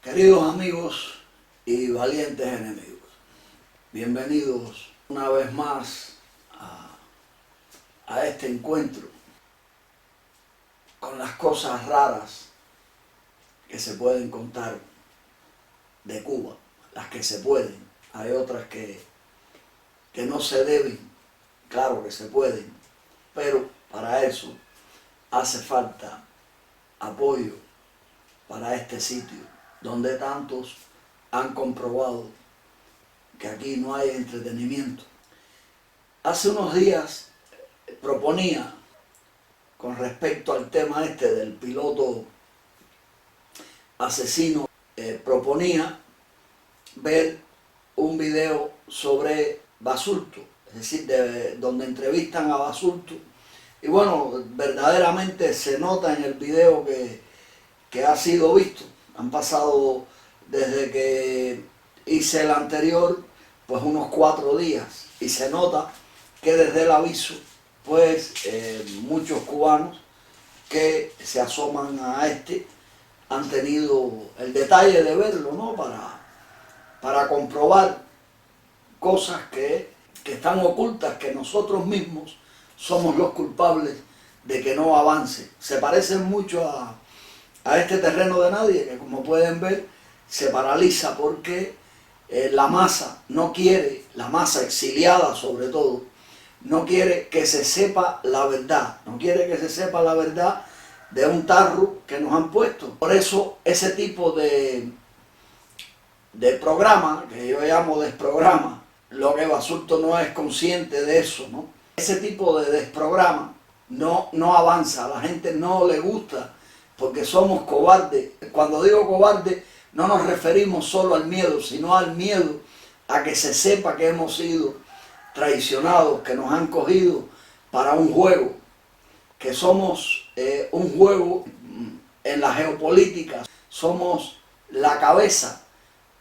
Queridos amigos y valientes enemigos, bienvenidos una vez más a este encuentro con las cosas raras que se pueden contar de Cuba, las que se pueden. Hay otras que no se deben, claro que se pueden, pero para eso hace falta apoyo para este sitio, donde tantos han comprobado que aquí no hay entretenimiento. Hace unos días proponía, con respecto al tema este del piloto asesino, proponía ver un video sobre Basurto, es decir, donde entrevistan a Basurto. Y bueno, verdaderamente se nota en el video que ha sido visto. Han pasado desde que hice el anterior, pues unos 4 días, y se nota que desde el aviso, pues muchos cubanos que se asoman a este han tenido el detalle de verlo, ¿no? Para comprobar cosas que están ocultas, que nosotros mismos somos los culpables de que no avance. Se parecen mucho a este terreno de nadie, que como pueden ver se paraliza porque la masa no quiere, la masa exiliada sobre todo, no quiere que se sepa la verdad, no quiere que se sepa la verdad de un tarro que nos han puesto. Por eso ese tipo de programa, que yo llamo desprograma, lo que Basurto no es consciente de eso, ¿no? Ese tipo de desprograma no avanza, a la gente no le gusta, porque somos cobardes. Cuando digo cobarde, no nos referimos solo al miedo, sino al miedo a que se sepa que hemos sido traicionados, que nos han cogido para un juego, que somos un juego en la geopolítica, somos la cabeza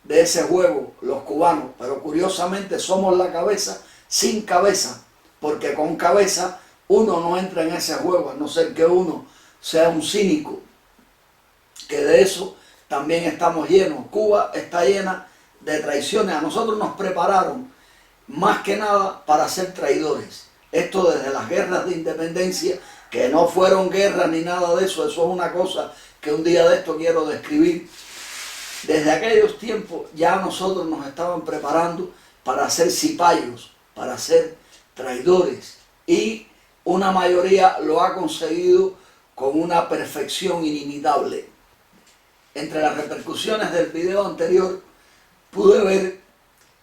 de ese juego, los cubanos, pero curiosamente somos la cabeza sin cabeza, porque con cabeza uno no entra en ese juego, a no ser que uno sea un cínico, que de eso también estamos llenos. Cuba está llena de traiciones. A nosotros nos prepararon más que nada para ser traidores. Esto desde las guerras de independencia, que no fueron guerras ni nada de eso, eso es una cosa que un día de esto quiero describir. Desde aquellos tiempos ya nosotros nos estaban preparando para ser cipayos, para ser traidores, y una mayoría lo ha conseguido con una perfección inimitable. Entre las repercusiones del video anterior pude ver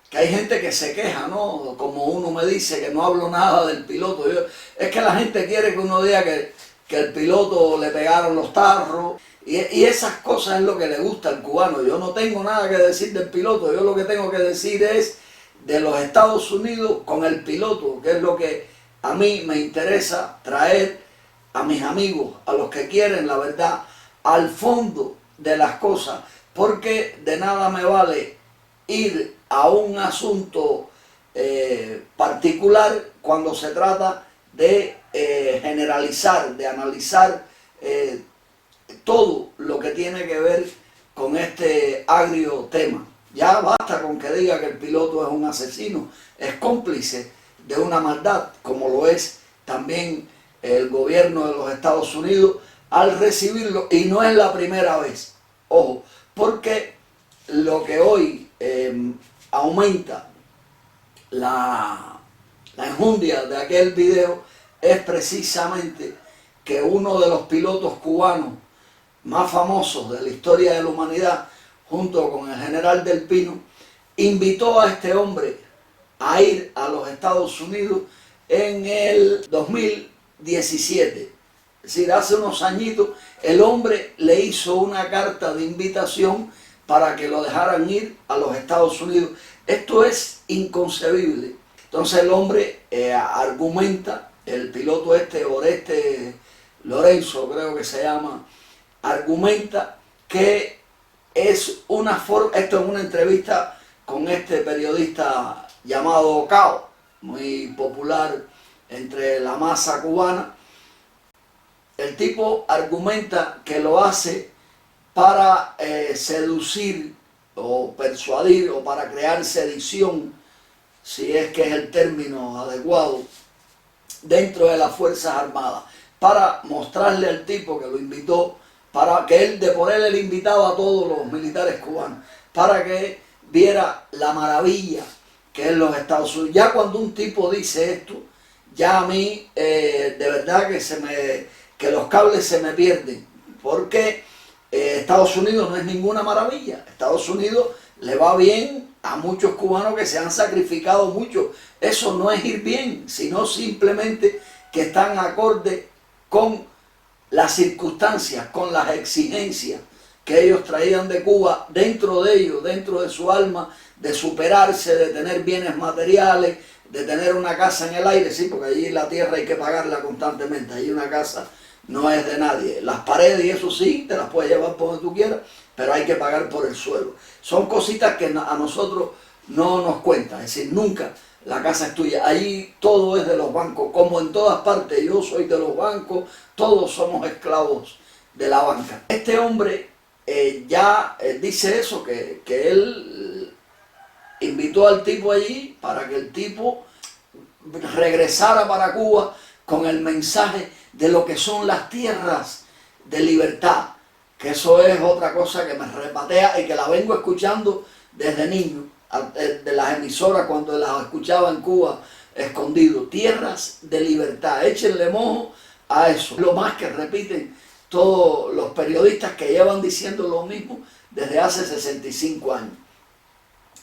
que hay gente que se queja, ¿no? Como uno me dice que no hablo nada del piloto. Es que la gente quiere que uno diga que el piloto le pegaron los tarros, y esas cosas es lo que le gusta al cubano. Yo no tengo nada que decir del piloto, yo lo que tengo que decir es de los Estados Unidos con el piloto, que es lo que a mí me interesa traer a mis amigos, a los que quieren la verdad, al fondo de las cosas, porque de nada me vale ir a un asunto particular cuando se trata de generalizar, de analizar todo lo que tiene que ver con este agrio tema. Ya basta con que diga que el piloto es un asesino, es cómplice de una maldad, como lo es también el gobierno de los Estados Unidos al recibirlo, y no es la primera vez, ojo, porque lo que hoy aumenta la enjundia de aquel video es precisamente que uno de los pilotos cubanos más famosos de la historia de la humanidad, junto con el general Del Pino, invitó a este hombre a ir a los Estados Unidos en el 2017. Es decir, hace unos añitos, el hombre le hizo una carta de invitación para que lo dejaran ir a los Estados Unidos. Esto es inconcebible. Entonces el hombre argumenta, el piloto Oreste Lorenzo, creo que se llama, argumenta que es una forma, esto es una entrevista con este periodista llamado Cao, muy popular entre la masa cubana. El tipo argumenta que lo hace para seducir o persuadir o para crear sedición, si es que es el término adecuado, dentro de las Fuerzas Armadas, para mostrarle al tipo que lo invitó, para que él, de por él, el invitado a todos los militares cubanos, para que viera la maravilla que es los Estados Unidos. Ya cuando un tipo dice esto, ya a mí de verdad que los cables se me pierden, porque Estados Unidos no es ninguna maravilla. Estados Unidos le va bien a muchos cubanos que se han sacrificado mucho. Eso no es ir bien, sino simplemente que están acorde con las circunstancias, con las exigencias que ellos traían de Cuba, dentro de ellos, dentro de su alma, de superarse, de tener bienes materiales, de tener una casa en el aire, sí, porque allí la tierra hay que pagarla constantemente, allí una casa no es de nadie. Las paredes y eso sí, te las puedes llevar por donde tú quieras, pero hay que pagar por el suelo. Son cositas que a nosotros no nos cuentan, es decir, nunca la casa es tuya. Allí todo es de los bancos, como en todas partes. Yo soy de los bancos, todos somos esclavos de la banca. Este hombre dice eso, que él invitó al tipo allí para que el tipo regresara para Cuba con el mensaje de lo que son las tierras de libertad, que eso es otra cosa que me repatea y que la vengo escuchando desde niño, de las emisoras cuando las escuchaba en Cuba escondido. Tierras de libertad, échenle mojo a eso. Lo más que repiten todos los periodistas que llevan diciendo lo mismo desde hace 65 años.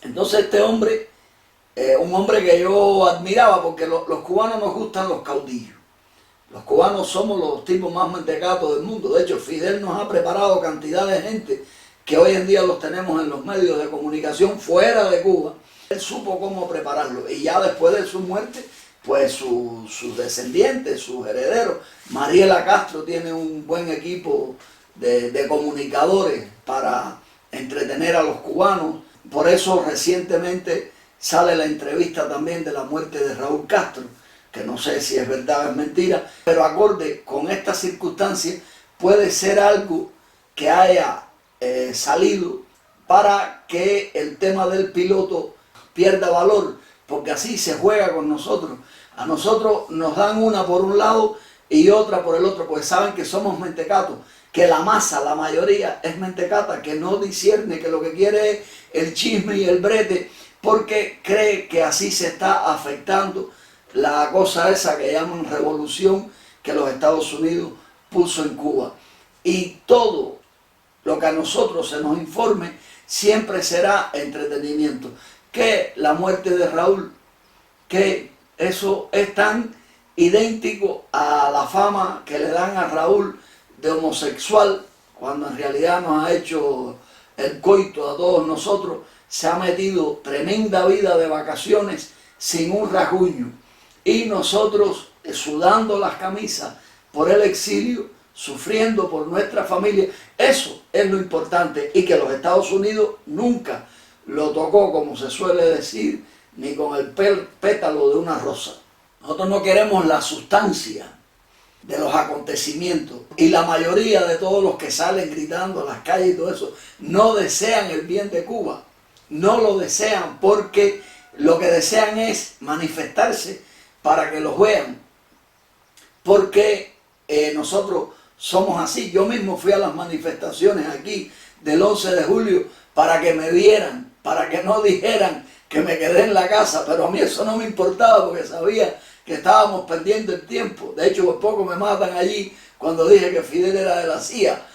Entonces este hombre, un hombre que yo admiraba, porque los cubanos nos gustan los caudillos. Los cubanos somos los tipos más mentecatos del mundo. De hecho, Fidel nos ha preparado cantidad de gente que hoy en día los tenemos en los medios de comunicación fuera de Cuba. Él supo cómo prepararlo, y ya después de su muerte, pues sus descendientes, sus herederos. Mariela Castro tiene un buen equipo de comunicadores para entretener a los cubanos. Por eso recientemente sale la entrevista también de la muerte de Raúl Castro, que no sé si es verdad o es mentira, pero acorde con estas circunstancias puede ser algo que haya salido para que el tema del piloto pierda valor, porque así se juega con nosotros. A nosotros nos dan una por un lado y otra por el otro, pues saben que somos mentecatos, que la masa, la mayoría es mentecata, que no discierne, que lo que quiere es el chisme y el brete, porque cree que así se está afectando la cosa esa que llaman revolución que los Estados Unidos puso en Cuba. Y todo lo que a nosotros se nos informe siempre será entretenimiento. Que la muerte de Raúl, que eso es tan idéntico a la fama que le dan a Raúl de homosexual, cuando en realidad nos ha hecho el coito a todos nosotros. Se ha metido tremenda vida de vacaciones sin un rasguño, y nosotros sudando las camisas por el exilio, sufriendo por nuestra familia. Eso es lo importante, y que los Estados Unidos nunca lo tocó, como se suele decir, ni con el pétalo de una rosa. Nosotros no queremos la sustancia de los acontecimientos, y la mayoría de todos los que salen gritando a las calles y todo eso no desean el bien de Cuba, no lo desean, porque lo que desean es manifestarse para que los vean, porque nosotros somos así. Yo mismo fui a las manifestaciones aquí del 11 de julio para que me vieran, para que no dijeran que me quedé en la casa, pero a mí eso no me importaba porque sabía que estábamos perdiendo el tiempo. De hecho, por poco me matan allí cuando dije que Fidel era de la CIA.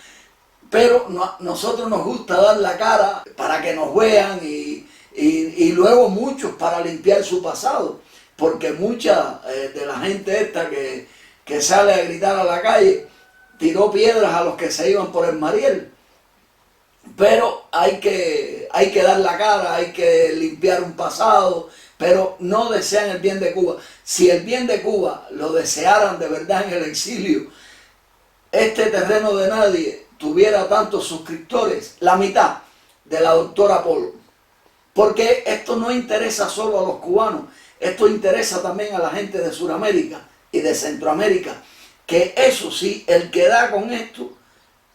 Pero nosotros nos gusta dar la cara para que nos vean, y luego muchos para limpiar su pasado, porque mucha de la gente esta que sale a gritar a la calle tiró piedras a los que se iban por el Mariel. Pero hay que dar la cara, hay que limpiar un pasado, pero no desean el bien de Cuba. Si el bien de Cuba lo desearan de verdad en el exilio, este terreno de nadie tuviera tantos suscriptores, la mitad de la doctora Polo. Porque esto no interesa solo a los cubanos, esto interesa también a la gente de Sudamérica y de Centroamérica, que eso sí, el que da con esto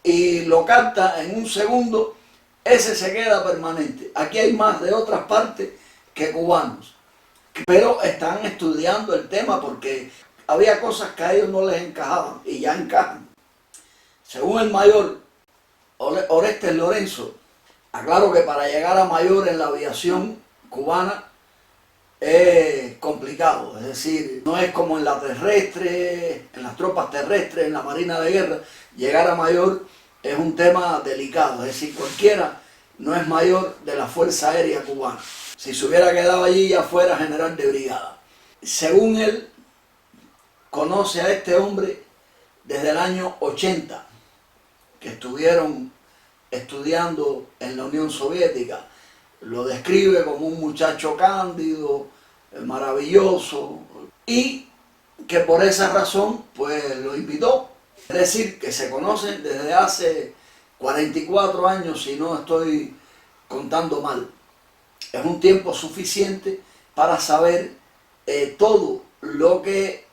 y lo capta en un segundo, ese se queda permanente. Aquí hay más de otras partes que cubanos, pero están estudiando el tema porque había cosas que a ellos no les encajaban y ya encajan. Según el mayor Orestes Lorenzo, aclaro que para llegar a mayor en la aviación cubana es complicado, es decir, no es como en la terrestre, en las tropas terrestres, en la Marina de Guerra. Llegar a mayor es un tema delicado, es decir, cualquiera no es mayor de la Fuerza Aérea Cubana. Si se hubiera quedado allí ya fuera general de brigada. Según él, conoce a este hombre desde el año 80, que estuvieron estudiando en la Unión Soviética. Lo describe como un muchacho cándido, maravilloso, y que por esa razón pues lo invitó. Es decir, que se conocen desde hace 44 años, si no estoy contando mal. Es un tiempo suficiente para saber todo lo que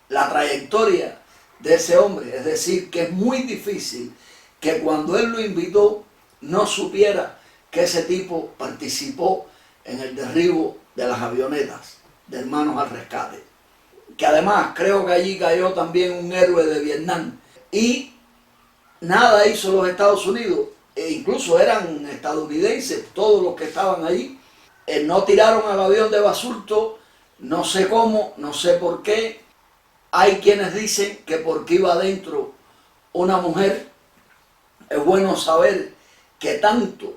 la trayectoria de ese hombre. Es decir, que es muy difícil que cuando él lo invitó no supiera que ese tipo participó en el derribo de las avionetas de Hermanos al Rescate. Que además creo que allí cayó también un héroe de Vietnam. Y nada hizo los Estados Unidos, e incluso eran estadounidenses todos los que estaban allí. No tiraron al avión de Basurto, no sé cómo, no sé por qué. Hay quienes dicen que porque iba adentro una mujer. Es bueno saber que tanto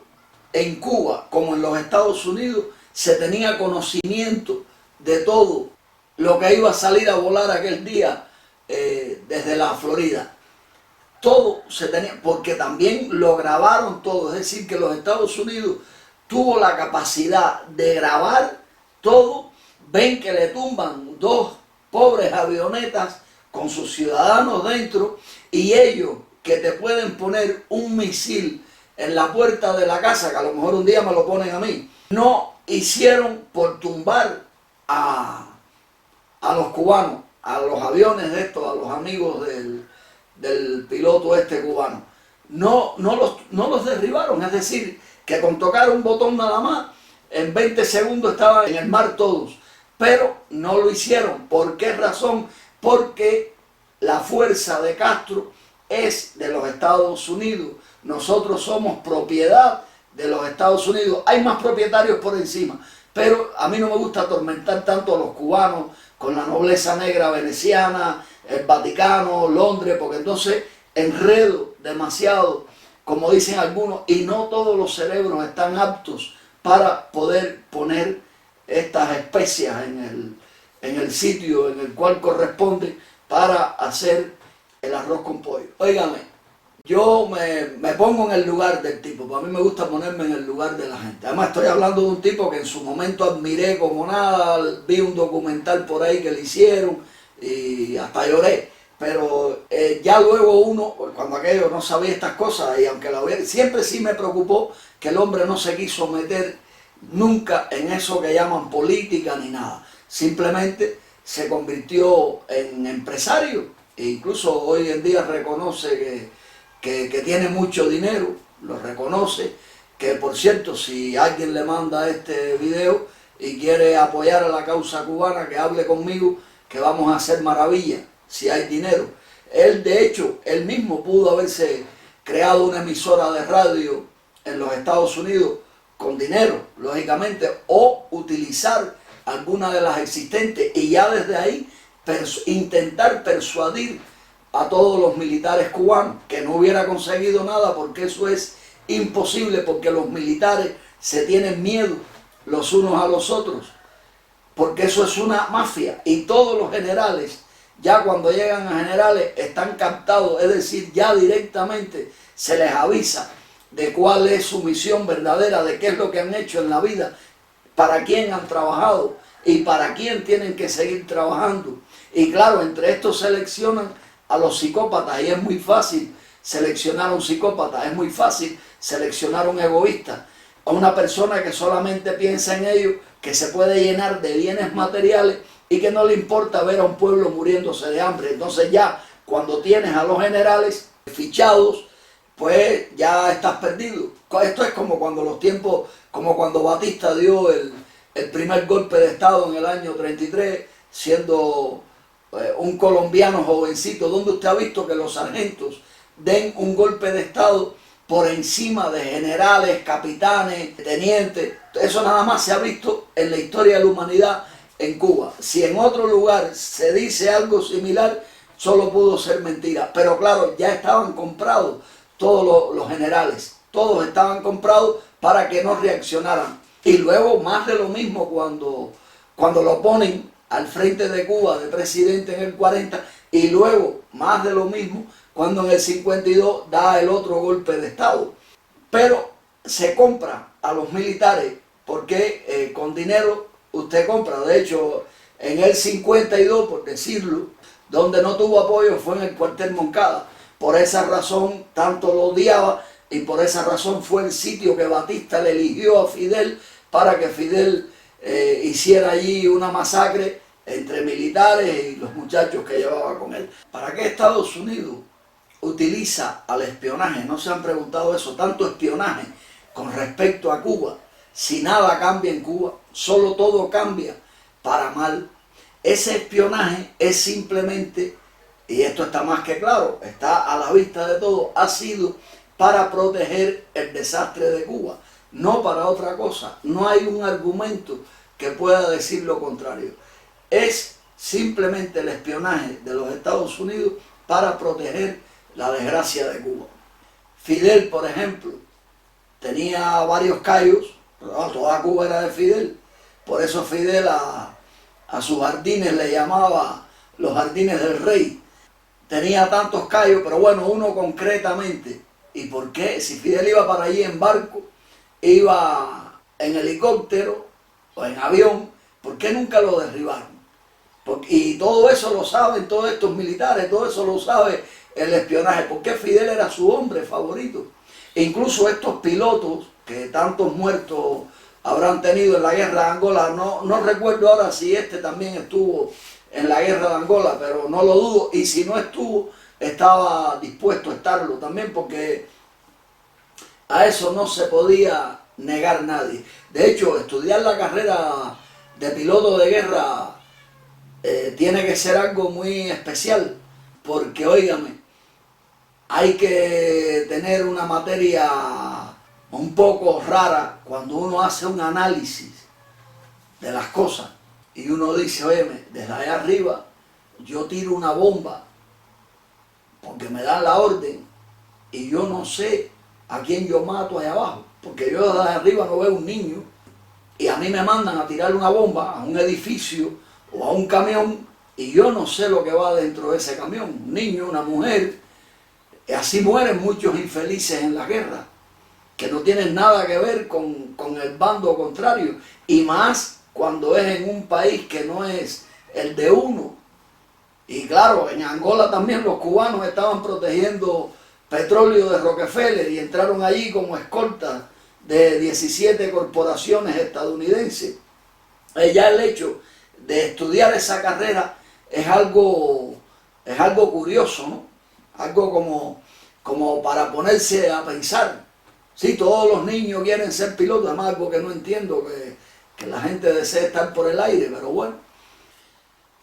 en Cuba como en los Estados Unidos se tenía conocimiento de todo lo que iba a salir a volar aquel día desde la Florida. Todo se tenía, porque también lo grabaron todo, es decir, que los Estados Unidos tuvo la capacidad de grabar todo. Ven que le tumban dos pobres avionetas con sus ciudadanos dentro, y ellos que te pueden poner un misil en la puerta de la casa, que a lo mejor un día me lo ponen a mí, no hicieron por tumbar a los cubanos, a los aviones de estos, a los amigos del piloto este cubano. No los derribaron, es decir, que con tocar un botón nada más, en 20 segundos estaban en el mar todos. Pero no lo hicieron. ¿Por qué razón? Porque la fuerza de Castro es de los Estados Unidos. Nosotros somos propiedad de los Estados Unidos. Hay más propietarios por encima, pero a mí no me gusta atormentar tanto a los cubanos con la nobleza negra veneciana, el Vaticano, Londres, porque entonces enredo demasiado, como dicen algunos, y no todos los cerebros están aptos para poder poner estas especias en el sitio en el cual corresponde para hacer el arroz con pollo. Óigame, yo me pongo en el lugar del tipo, para mí me gusta ponerme en el lugar de la gente. Además estoy hablando de un tipo que en su momento admiré como nada, vi un documental por ahí que le hicieron y hasta lloré. Pero ya luego uno, cuando aquello no sabía estas cosas, y aunque siempre sí me preocupó que el hombre no se quiso meter nunca en eso que llaman política ni nada. Simplemente se convirtió en empresario e incluso hoy en día reconoce que tiene mucho dinero, lo reconoce, que por cierto, si alguien le manda este video y quiere apoyar a la causa cubana, que hable conmigo, que vamos a hacer maravillas si hay dinero. Él, de hecho, él mismo pudo haberse creado una emisora de radio en los Estados Unidos con dinero, lógicamente, o utilizar alguna de las existentes y ya desde ahí intentar persuadir a todos los militares cubanos, que no hubiera conseguido nada porque eso es imposible, porque los militares se tienen miedo los unos a los otros, porque eso es una mafia, y todos los generales, ya cuando llegan a generales, están captados, es decir, ya directamente se les avisa de cuál es su misión verdadera, de qué es lo que han hecho en la vida, para quién han trabajado y para quién tienen que seguir trabajando. Y claro, entre estos seleccionan a los psicópatas, y es muy fácil seleccionar a un psicópata, es muy fácil seleccionar a un egoísta, a una persona que solamente piensa en ello, que se puede llenar de bienes materiales y que no le importa ver a un pueblo muriéndose de hambre. Entonces ya cuando tienes a los generales, fichados, pues ya estás perdido. Esto es como cuando como cuando Batista dio el primer golpe de Estado en el año 33, siendo un colombiano jovencito, donde usted ha visto que los sargentos den un golpe de Estado por encima de generales, capitanes, tenientes. Eso nada más se ha visto en la historia de la humanidad en Cuba. Si en otro lugar se dice algo similar, solo pudo ser mentira. Pero claro, ya estaban comprados todos los generales. Todos estaban comprados para que no reaccionaran. Y luego más de lo mismo cuando lo ponen al frente de Cuba de presidente en el 40, y luego más de lo mismo cuando en el 52 da el otro golpe de Estado. Pero se compra a los militares porque con dinero usted compra. De hecho, en el 52, por decirlo, donde no tuvo apoyo fue en el cuartel Moncada. Por esa razón tanto lo odiaba y por esa razón fue el sitio que Batista le eligió a Fidel para que Fidel hiciera allí una masacre entre militares y los muchachos que llevaba con él. ¿Para qué Estados Unidos utiliza al espionaje? No se han preguntado eso, tanto espionaje con respecto a Cuba. Si nada cambia en Cuba, solo todo cambia para mal. Ese espionaje es simplemente, y esto está más que claro, está a la vista de todo, ha sido para proteger el desastre de Cuba, no para otra cosa. No hay un argumento que pueda decir lo contrario. Es simplemente el espionaje de los Estados Unidos para proteger la desgracia de Cuba. Fidel, por ejemplo, tenía varios cayos, pero toda Cuba era de Fidel. Por eso Fidel a sus jardines le llamaba los jardines del rey. Tenía tantos cayos, pero bueno, uno concretamente. ¿Y por qué? Si Fidel iba para allí en barco, iba en helicóptero o en avión, ¿por qué nunca lo derribaron? Y todo eso lo saben todos estos militares, todo eso lo sabe el espionaje, porque Fidel era su hombre favorito. E incluso estos pilotos, que tantos muertos habrán tenido en la guerra de Angola, no recuerdo ahora si este también estuvo en la guerra de Angola, pero no lo dudo, y si no estuvo, estaba dispuesto a estarlo también, porque a eso no se podía negar nadie. De hecho, estudiar la carrera de piloto de guerra tiene que ser algo muy especial, porque óigame, hay que tener una materia un poco rara cuando uno hace un análisis de las cosas y uno dice, óyeme, desde allá arriba yo tiro una bomba porque me dan la orden y yo no sé a quién yo mato allá abajo, porque yo desde allá arriba no veo un niño y a mí me mandan a tirar una bomba a un edificio o a un camión y yo no sé lo que va dentro de ese camión, un niño, una mujer. Y así mueren muchos infelices en la guerra, que no tienen nada que ver con el bando contrario, y más cuando es en un país que no es el de uno. Y claro, en Angola también los cubanos estaban protegiendo petróleo de Rockefeller y entraron allí como escoltas de 17 corporaciones estadounidenses. Ya el hecho de estudiar esa carrera es algo curioso, ¿no? Algo como para ponerse a pensar. Sí, todos los niños quieren ser pilotos, además algo que no entiendo, que la gente desea estar por el aire, pero bueno.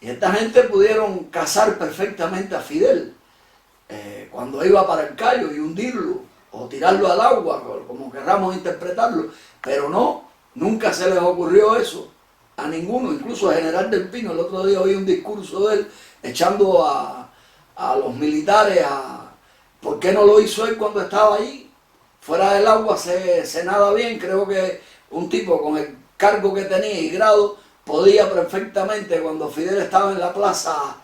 Y esta gente pudieron cazar perfectamente a Fidel cuando iba para el Cayo y hundirlo, o tirarlo al agua, como querramos interpretarlo, pero no, nunca se les ocurrió eso a ninguno, incluso a General del Pino. El otro día oí un discurso de él echando a los militares ¿por qué no lo hizo él cuando estaba allí? Fuera del agua se nada bien. Creo que un tipo con el cargo que tenía y grado podía perfectamente, cuando Fidel estaba en la plaza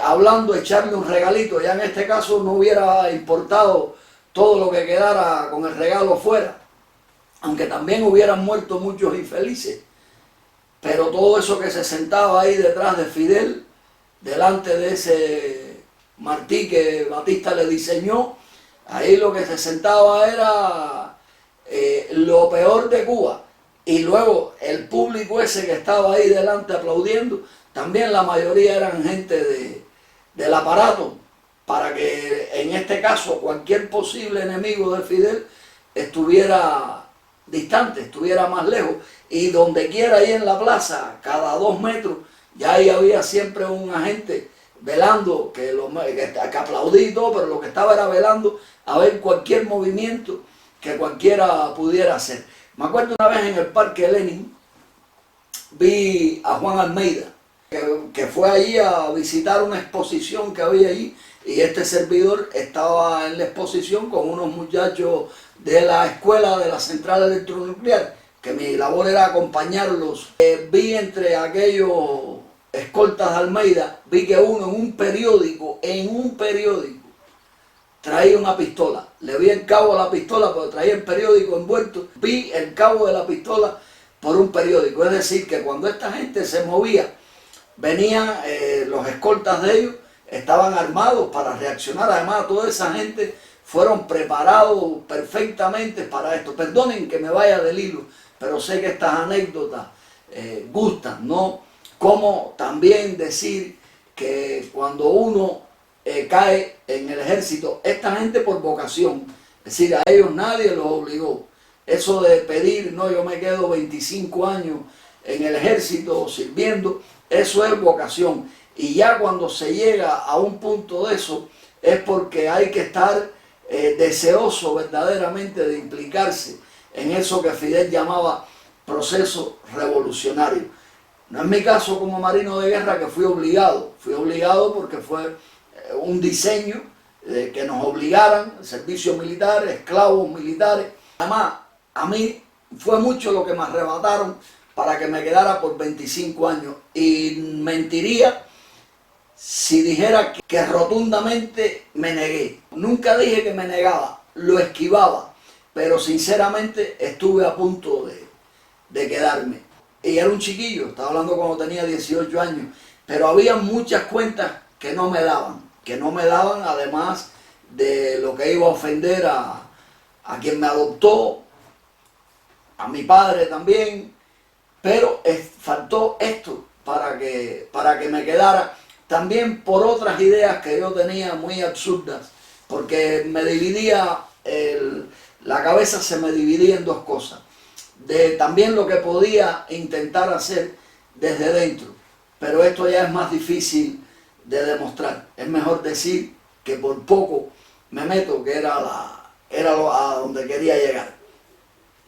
hablando, echarle un regalito. Ya en este caso no hubiera importado todo lo que quedara con el regalo fuera, aunque también hubieran muerto muchos infelices. Pero todo eso que se sentaba ahí detrás de Fidel, delante de ese Martí que Batista le diseñó, ahí lo que se sentaba era lo peor de Cuba. Y luego el público ese que estaba ahí delante aplaudiendo, también la mayoría eran gente del aparato, para que en este este caso cualquier posible enemigo de Fidel estuviera distante, estuviera más lejos, y donde quiera ahí en la plaza, cada 2 metros, ya ahí había siempre un agente velando, que aplaudí y todo, pero lo que estaba era velando a ver cualquier movimiento que cualquiera pudiera hacer. Me acuerdo una vez en el Parque Lenin, vi a Juan Almeida, que fue allí a visitar una exposición que había allí, y este servidor estaba en la exposición con unos muchachos de la escuela de la central electronuclear, que mi labor era acompañarlos. Vi entre aquellos escoltas de Almeida, vi que uno en un periódico, traía una pistola. Le vi el cabo de la pistola, pero traía el periódico envuelto. Vi el cabo de la pistola por un periódico. Es decir, que cuando esta gente se movía, venían los escoltas de ellos, estaban armados para reaccionar. Además, toda esa gente fueron preparados perfectamente para esto. Perdonen que me vaya del hilo, pero sé que estas anécdotas gustan, ¿no? Como también decir que cuando uno cae en el ejército, esta gente por vocación, es decir, a ellos nadie los obligó. Eso de pedir, no, yo me quedo 25 años en el ejército sirviendo, eso es vocación. Y ya cuando se llega a un punto de eso, es porque hay que estar deseoso verdaderamente de implicarse en eso que Fidel llamaba proceso revolucionario. No es mi caso como marino de guerra, que fui obligado porque fue un diseño que nos obligaran, servicio militar, esclavos militares. Además, a mí fue mucho lo que me arrebataron para que me quedara por 25 años. Y mentiría si dijera que rotundamente me negué. Nunca dije que me negaba, lo esquivaba, pero sinceramente estuve a punto de quedarme. Y era un chiquillo, estaba hablando cuando tenía 18 años, pero había muchas cuentas que no me daban, además de lo que iba a ofender a quien me adoptó, a mi padre también, pero faltó esto para que me quedara, también por otras ideas que yo tenía muy absurdas, porque me dividía, la cabeza se me dividía en 2 cosas. De también lo que podía intentar hacer desde dentro, pero esto ya es más difícil de demostrar. Es mejor decir que por poco me meto, que era a donde quería llegar.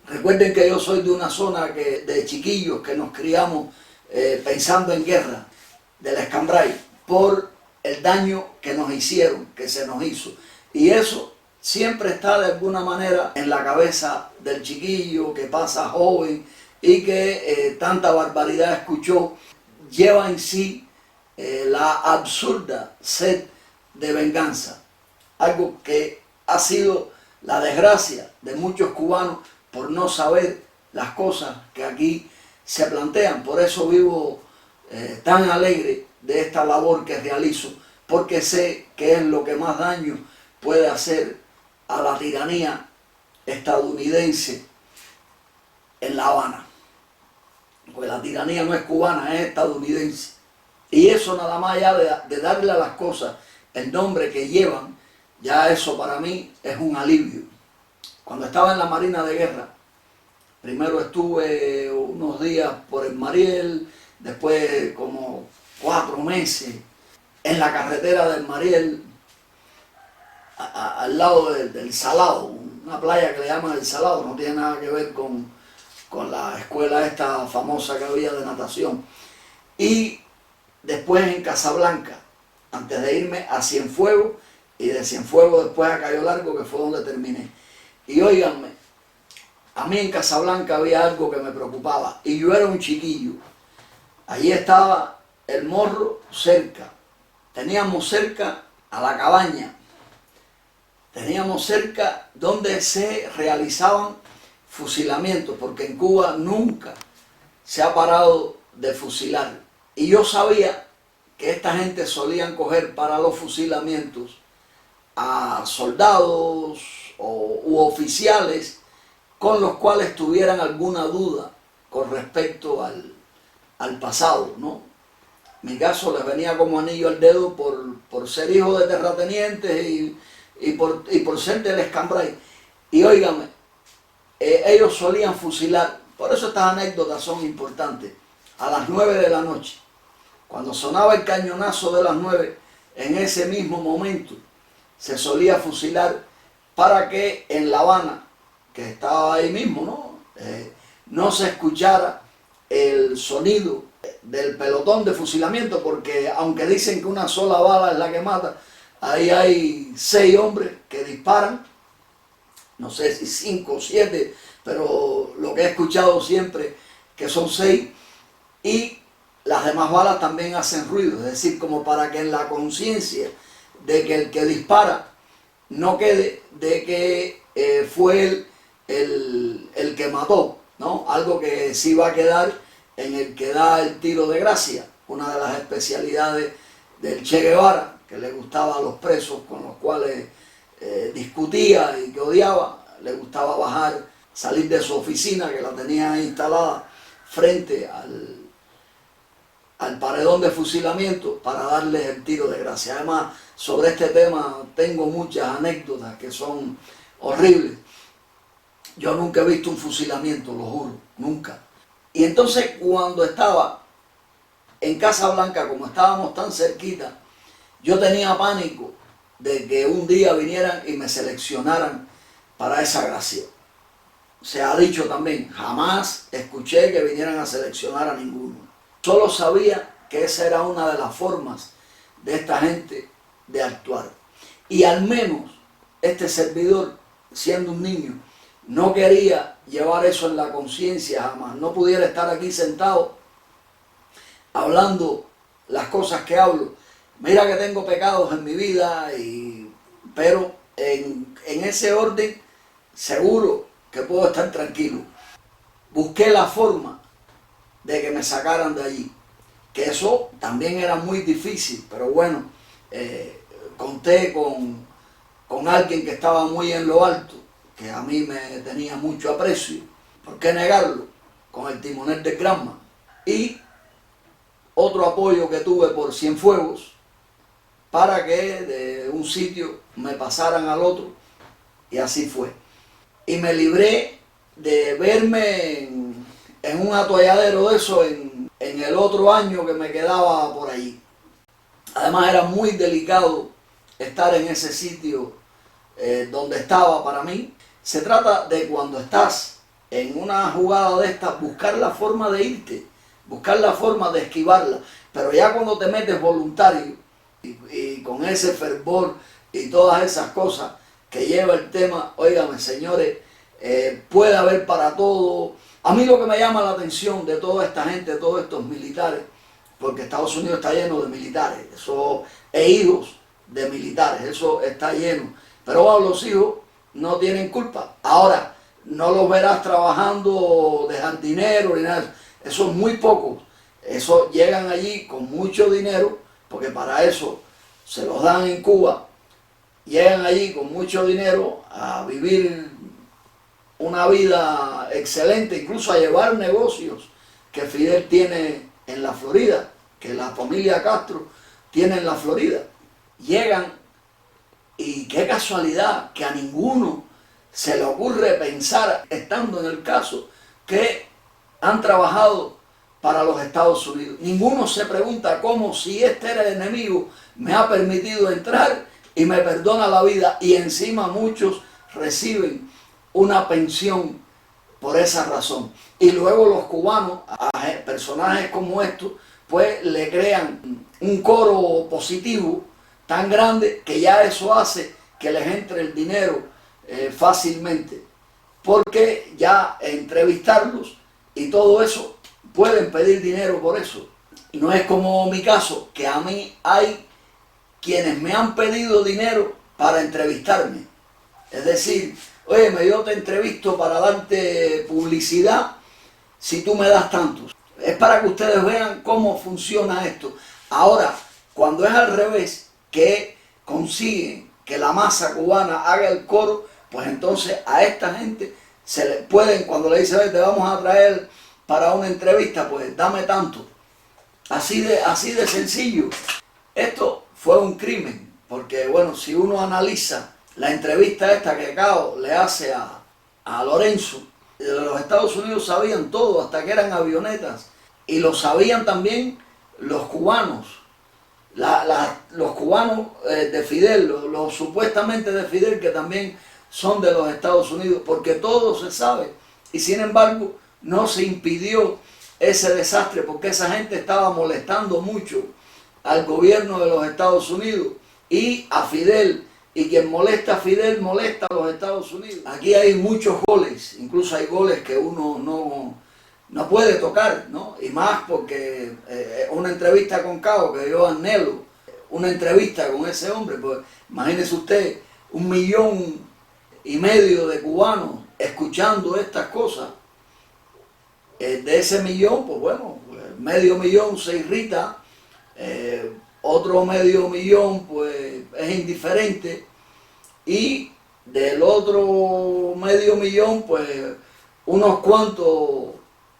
Recuerden que yo soy de una zona de chiquillos que nos criamos pensando en guerra, del Escambray, por el daño que nos hicieron, que se nos hizo. Y eso siempre está de alguna manera en la cabeza del chiquillo que pasa joven y que tanta barbaridad escuchó. Lleva en sí la absurda sed de venganza, algo que ha sido la desgracia de muchos cubanos por no saber las cosas que aquí se plantean. Por eso vivo tan alegre de esta labor que realizo, porque sé que es lo que más daño puede hacer a la tiranía estadounidense en La Habana. Pues la tiranía no es cubana, es estadounidense. Y eso nada más ya de darle a las cosas el nombre que llevan, ya eso para mí es un alivio. Cuando estaba en la Marina de Guerra, primero estuve unos días por el Mariel, después como 4 meses en la carretera del Mariel, al lado del Salado, una playa que le llaman el Salado, no tiene nada que ver con la escuela esta famosa que había de natación. Y después en Casablanca, antes de irme a Cienfuegos, y de Cienfuegos después a Cayo Largo, que fue donde terminé. Y óiganme, a mí en Casablanca había algo que me preocupaba, y yo era un chiquillo. Allí estaba el Morro cerca, teníamos cerca a la cabaña, teníamos cerca donde se realizaban fusilamientos, porque en Cuba nunca se ha parado de fusilar. Y yo sabía que esta gente solían coger para los fusilamientos a soldados u oficiales con los cuales tuvieran alguna duda con respecto al pasado, ¿no? En mi caso les venía como anillo al dedo por ser hijo de terratenientes y por ser del Escambray. Y óigame, ellos solían fusilar, por eso estas anécdotas son importantes, a las 9 de la noche. Cuando sonaba el cañonazo de las 9, en ese mismo momento se solía fusilar para que en La Habana, que estaba ahí mismo, no se escuchara el sonido del pelotón de fusilamiento, porque aunque dicen que una sola bala es la que mata, ahí hay 6 hombres que disparan, no sé si 5 o 7, pero lo que he escuchado siempre que son 6, y las demás balas también hacen ruido, es decir, como para que en la conciencia de que el que dispara no quede de que fue el que mató, ¿no? Algo que sí va a quedar en el que da el tiro de gracia, una de las especialidades del Che Guevara, que le gustaba a los presos con los cuales discutía y que odiaba, le gustaba bajar, salir de su oficina, que la tenía instalada frente al paredón de fusilamiento, para darles el tiro de gracia. Además, sobre este tema tengo muchas anécdotas que son horribles. Yo nunca he visto un fusilamiento, lo juro, nunca. Y entonces cuando estaba en Casa Blanca, como estábamos tan cerquita, yo tenía pánico de que un día vinieran y me seleccionaran para esa gracia. Se ha dicho también, jamás escuché que vinieran a seleccionar a ninguno. Solo sabía que esa era una de las formas de esta gente de actuar. Y al menos este servidor, siendo un niño, no quería llevar eso en la conciencia jamás. No pudiera estar aquí sentado hablando las cosas que hablo. Mira que tengo pecados en mi vida, pero en ese orden seguro que puedo estar tranquilo. Busqué la forma de que me sacaran de allí, que eso también era muy difícil, pero bueno, conté con alguien que estaba muy en lo alto, que a mí me tenía mucho aprecio, ¿por qué negarlo? Con el timonel de Granma, y otro apoyo que tuve por Cienfuegos, para que de un sitio me pasaran al otro, y así fue. Y me libré de verme en un atolladero de eso en el otro año que me quedaba por allí. Además era muy delicado estar en ese sitio donde estaba para mí. Se trata de cuando estás en una jugada de estas, buscar la forma de irte, buscar la forma de esquivarla, pero ya cuando te metes voluntario y con ese fervor y todas esas cosas que lleva el tema, óigame señores, puede haber para todo. A mí lo que me llama la atención de toda esta gente, de todos estos militares, porque Estados Unidos está lleno de militares, eso, e hijos de militares, eso está lleno, pero bueno, los hijos no tienen culpa. Ahora, no los verás trabajando de jardinero ni nada, eso es muy poco. Eso llegan allí con mucho dinero, porque para eso se los dan en Cuba, llegan allí con mucho dinero a vivir una vida excelente, incluso a llevar negocios que Fidel tiene en la Florida, que la familia Castro tiene en la Florida. Llegan y qué casualidad que a ninguno se le ocurre pensar, estando en el caso, que han trabajado para los Estados Unidos. Ninguno se pregunta cómo, si este era el enemigo, me ha permitido entrar y me perdona la vida, y encima muchos reciben una pensión por esa razón. Y luego los cubanos, a personajes como estos, pues le crean un coro positivo tan grande que ya eso hace que les entre el dinero fácilmente, porque ya entrevistarlos y todo eso pueden pedir dinero por eso. No es como mi caso, que a mí hay quienes me han pedido dinero para entrevistarme. Es decir, oye, yo te entrevisto para darte publicidad si tú me das tantos. Es para que ustedes vean cómo funciona esto. Ahora, cuando es al revés, que consiguen que la masa cubana haga el coro, pues entonces a esta gente se le pueden, cuando le dicen, te vamos a traer para una entrevista, pues dame tanto. Así de sencillo. Esto fue un crimen, porque bueno, si uno analiza la entrevista esta que Cao le hace a Lorenzo, de los Estados Unidos sabían todo, hasta que eran avionetas, y lo sabían también los cubanos, los cubanos de Fidel, los supuestamente de Fidel, que también son de los Estados Unidos, porque todo se sabe, y sin embargo no se impidió ese desastre, porque esa gente estaba molestando mucho al gobierno de los Estados Unidos y a Fidel, y quien molesta a Fidel molesta a los Estados Unidos. Aquí hay muchos goles, incluso hay goles que uno no puede tocar, ¿no? Y más porque una entrevista con Cao, que yo anhelo, una entrevista con ese hombre, pues imagínese usted, 1,5 millones de cubanos escuchando estas cosas. De ese millón, pues bueno, medio millón se irrita, otro medio millón pues es indiferente, y del otro medio millón pues unos cuantos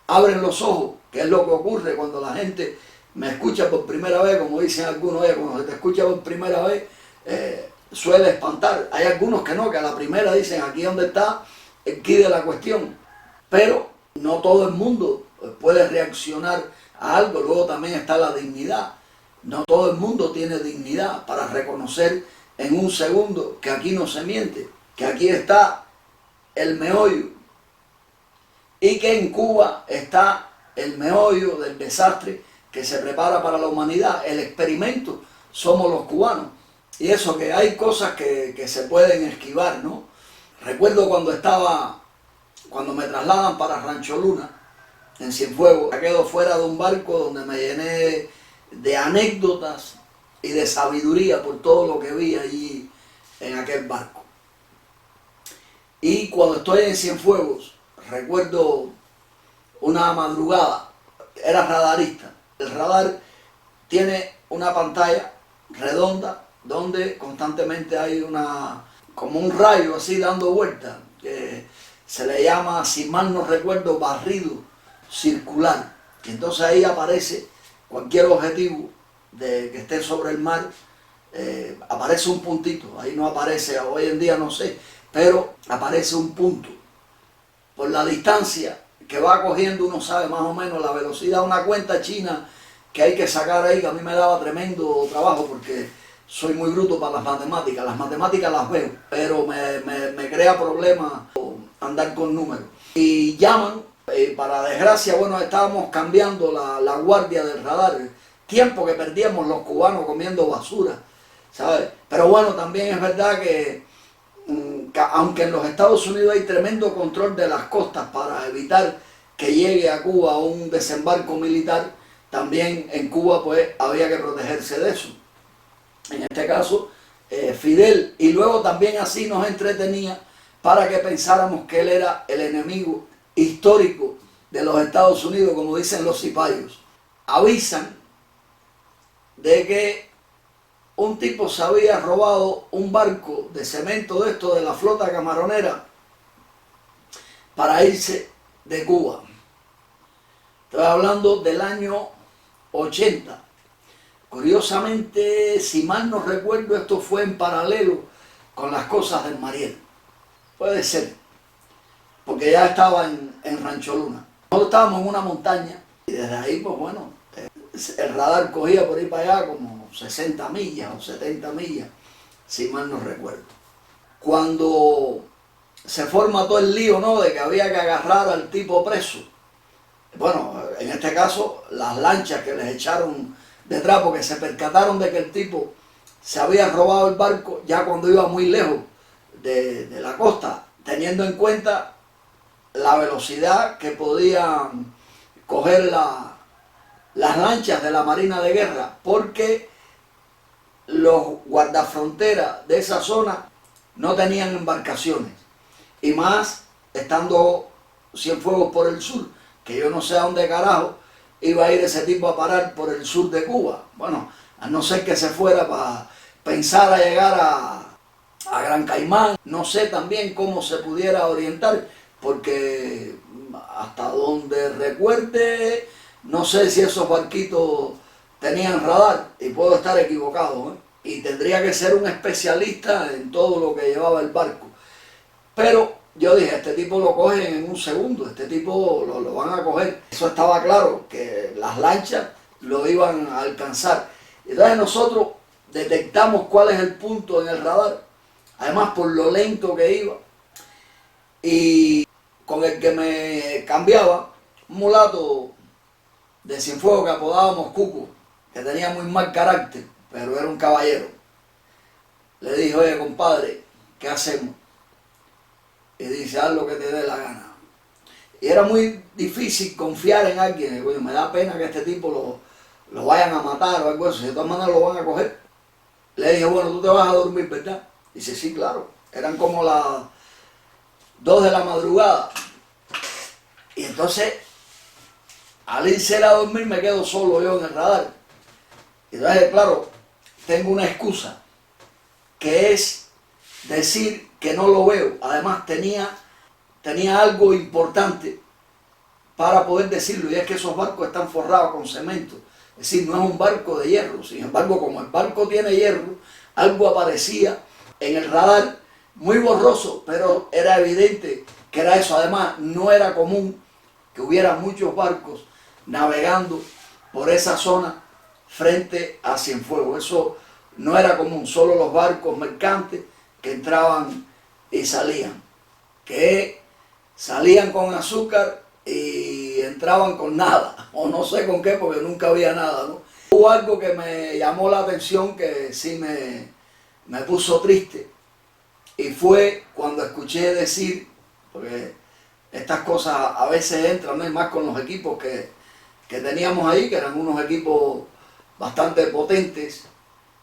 abren los ojos, que es lo que ocurre cuando la gente me escucha por primera vez, como dicen algunos, cuando se te escucha por primera vez suele espantar. Hay algunos que no, que a la primera dicen aquí donde está el quid de la cuestión, pero no todo el mundo puede reaccionar a algo. Luego también está la dignidad. No todo el mundo tiene dignidad para reconocer en un segundo que aquí no se miente, que aquí está el meollo, y que en Cuba está el meollo del desastre que se prepara para la humanidad. El experimento somos los cubanos. Y eso, que hay cosas que se pueden esquivar, ¿no? Recuerdo cuando me trasladan para Rancho Luna, en Cienfuegos, me quedo fuera de un barco donde me llené de anécdotas y de sabiduría por todo lo que vi allí en aquel barco. Y cuando estoy en Cienfuegos, recuerdo una madrugada, era radarista. El radar tiene una pantalla redonda donde constantemente hay como un rayo así dando vueltas, que se le llama, si mal no recuerdo, barrido circular. Y entonces ahí aparece cualquier objetivo que esté sobre el mar, aparece un puntito. Ahí no aparece, hoy en día no sé, pero aparece un punto. Por la distancia que va cogiendo uno sabe más o menos la velocidad, una cuenta china que hay que sacar ahí, que a mí me daba tremendo trabajo porque soy muy bruto para las matemáticas. Las matemáticas las veo, pero me crea problemas andar con números. Y llaman, para desgracia, bueno, estábamos cambiando la guardia del radar, tiempo que perdíamos los cubanos comiendo basura, ¿sabes? Pero bueno, también es verdad que aunque en los Estados Unidos hay tremendo control de las costas para evitar que llegue a Cuba un desembarco militar, también en Cuba pues había que protegerse de eso. En este caso, Fidel, y luego también así nos entretenía para que pensáramos que él era el enemigo histórico de los Estados Unidos, como dicen los cipayos. Avisan de que un tipo se había robado un barco de cemento de esto de la flota camaronera para irse de Cuba. Estoy hablando del año 80. Curiosamente, si mal no recuerdo, esto fue en paralelo con las cosas del Mariel. Puede ser, porque ya estaba en Rancho Luna. Nosotros estábamos en una montaña y desde ahí, pues bueno, el radar cogía por ahí para allá como 60 millas o 70 millas, si mal no recuerdo. Cuando se forma todo el lío, ¿no?, de que había que agarrar al tipo preso. Bueno, en este caso, las lanchas que les echaron detrás, porque se percataron de que el tipo se había robado el barco ya cuando iba muy lejos de la costa, teniendo en cuenta la velocidad que podían coger las lanchas de la Marina de Guerra, porque los guardafronteras de esa zona no tenían embarcaciones, y más estando Cienfuegos por el sur, que yo no sé a dónde carajo iba a ir ese tipo a parar por el sur de Cuba. Bueno, a no ser que se fuera para pensar a llegar a Gran Caimán. No sé también cómo se pudiera orientar, porque hasta donde recuerde, no sé si esos barquitos tenían radar, y puedo estar equivocado, ¿eh? y tendría que ser un especialista en todo lo que llevaba el barco. Pero yo dije, este tipo lo cogen en un segundo, este tipo lo van a coger. Eso estaba claro, que las lanchas lo iban a alcanzar. Entonces nosotros detectamos cuál es el punto en el radar, además por lo lento que iba, y con el que me cambiaba, un mulato de Cienfuegos que apodábamos Cuco, que tenía muy mal carácter, pero era un caballero. Le dije, oye compadre, ¿qué hacemos? Y dice, haz lo que te dé la gana. Y era muy difícil confiar en alguien. Oye, me da pena que este tipo lo vayan a matar o algo así. De todas maneras lo van a coger. Le dije, bueno, tú te vas a dormir, ¿verdad? Dice, sí, claro. Eran como las 2 de la madrugada. Y entonces, al irse a dormir, me quedo solo yo en el radar. Y entonces, claro, tengo una excusa, que es decir que no lo veo. Además, tenía algo importante para poder decirlo, y es que esos barcos están forrados con cemento. Es decir, no es un barco de hierro. Sin embargo, como el barco tiene hierro, algo aparecía en el radar, muy borroso, pero era evidente que era eso. Además, no era común que hubiera muchos barcos navegando por esa zona frente a Cienfuegos. Eso no era común, solo los barcos mercantes que entraban y salían, que salían con azúcar y entraban con nada, o no sé con qué, porque nunca había nada, ¿no? Hubo algo que me llamó la atención, que sí me puso triste, y fue cuando escuché decir, porque estas cosas a veces entran, ¿no? Y más con los equipos que teníamos ahí, que eran unos equipos bastante potentes,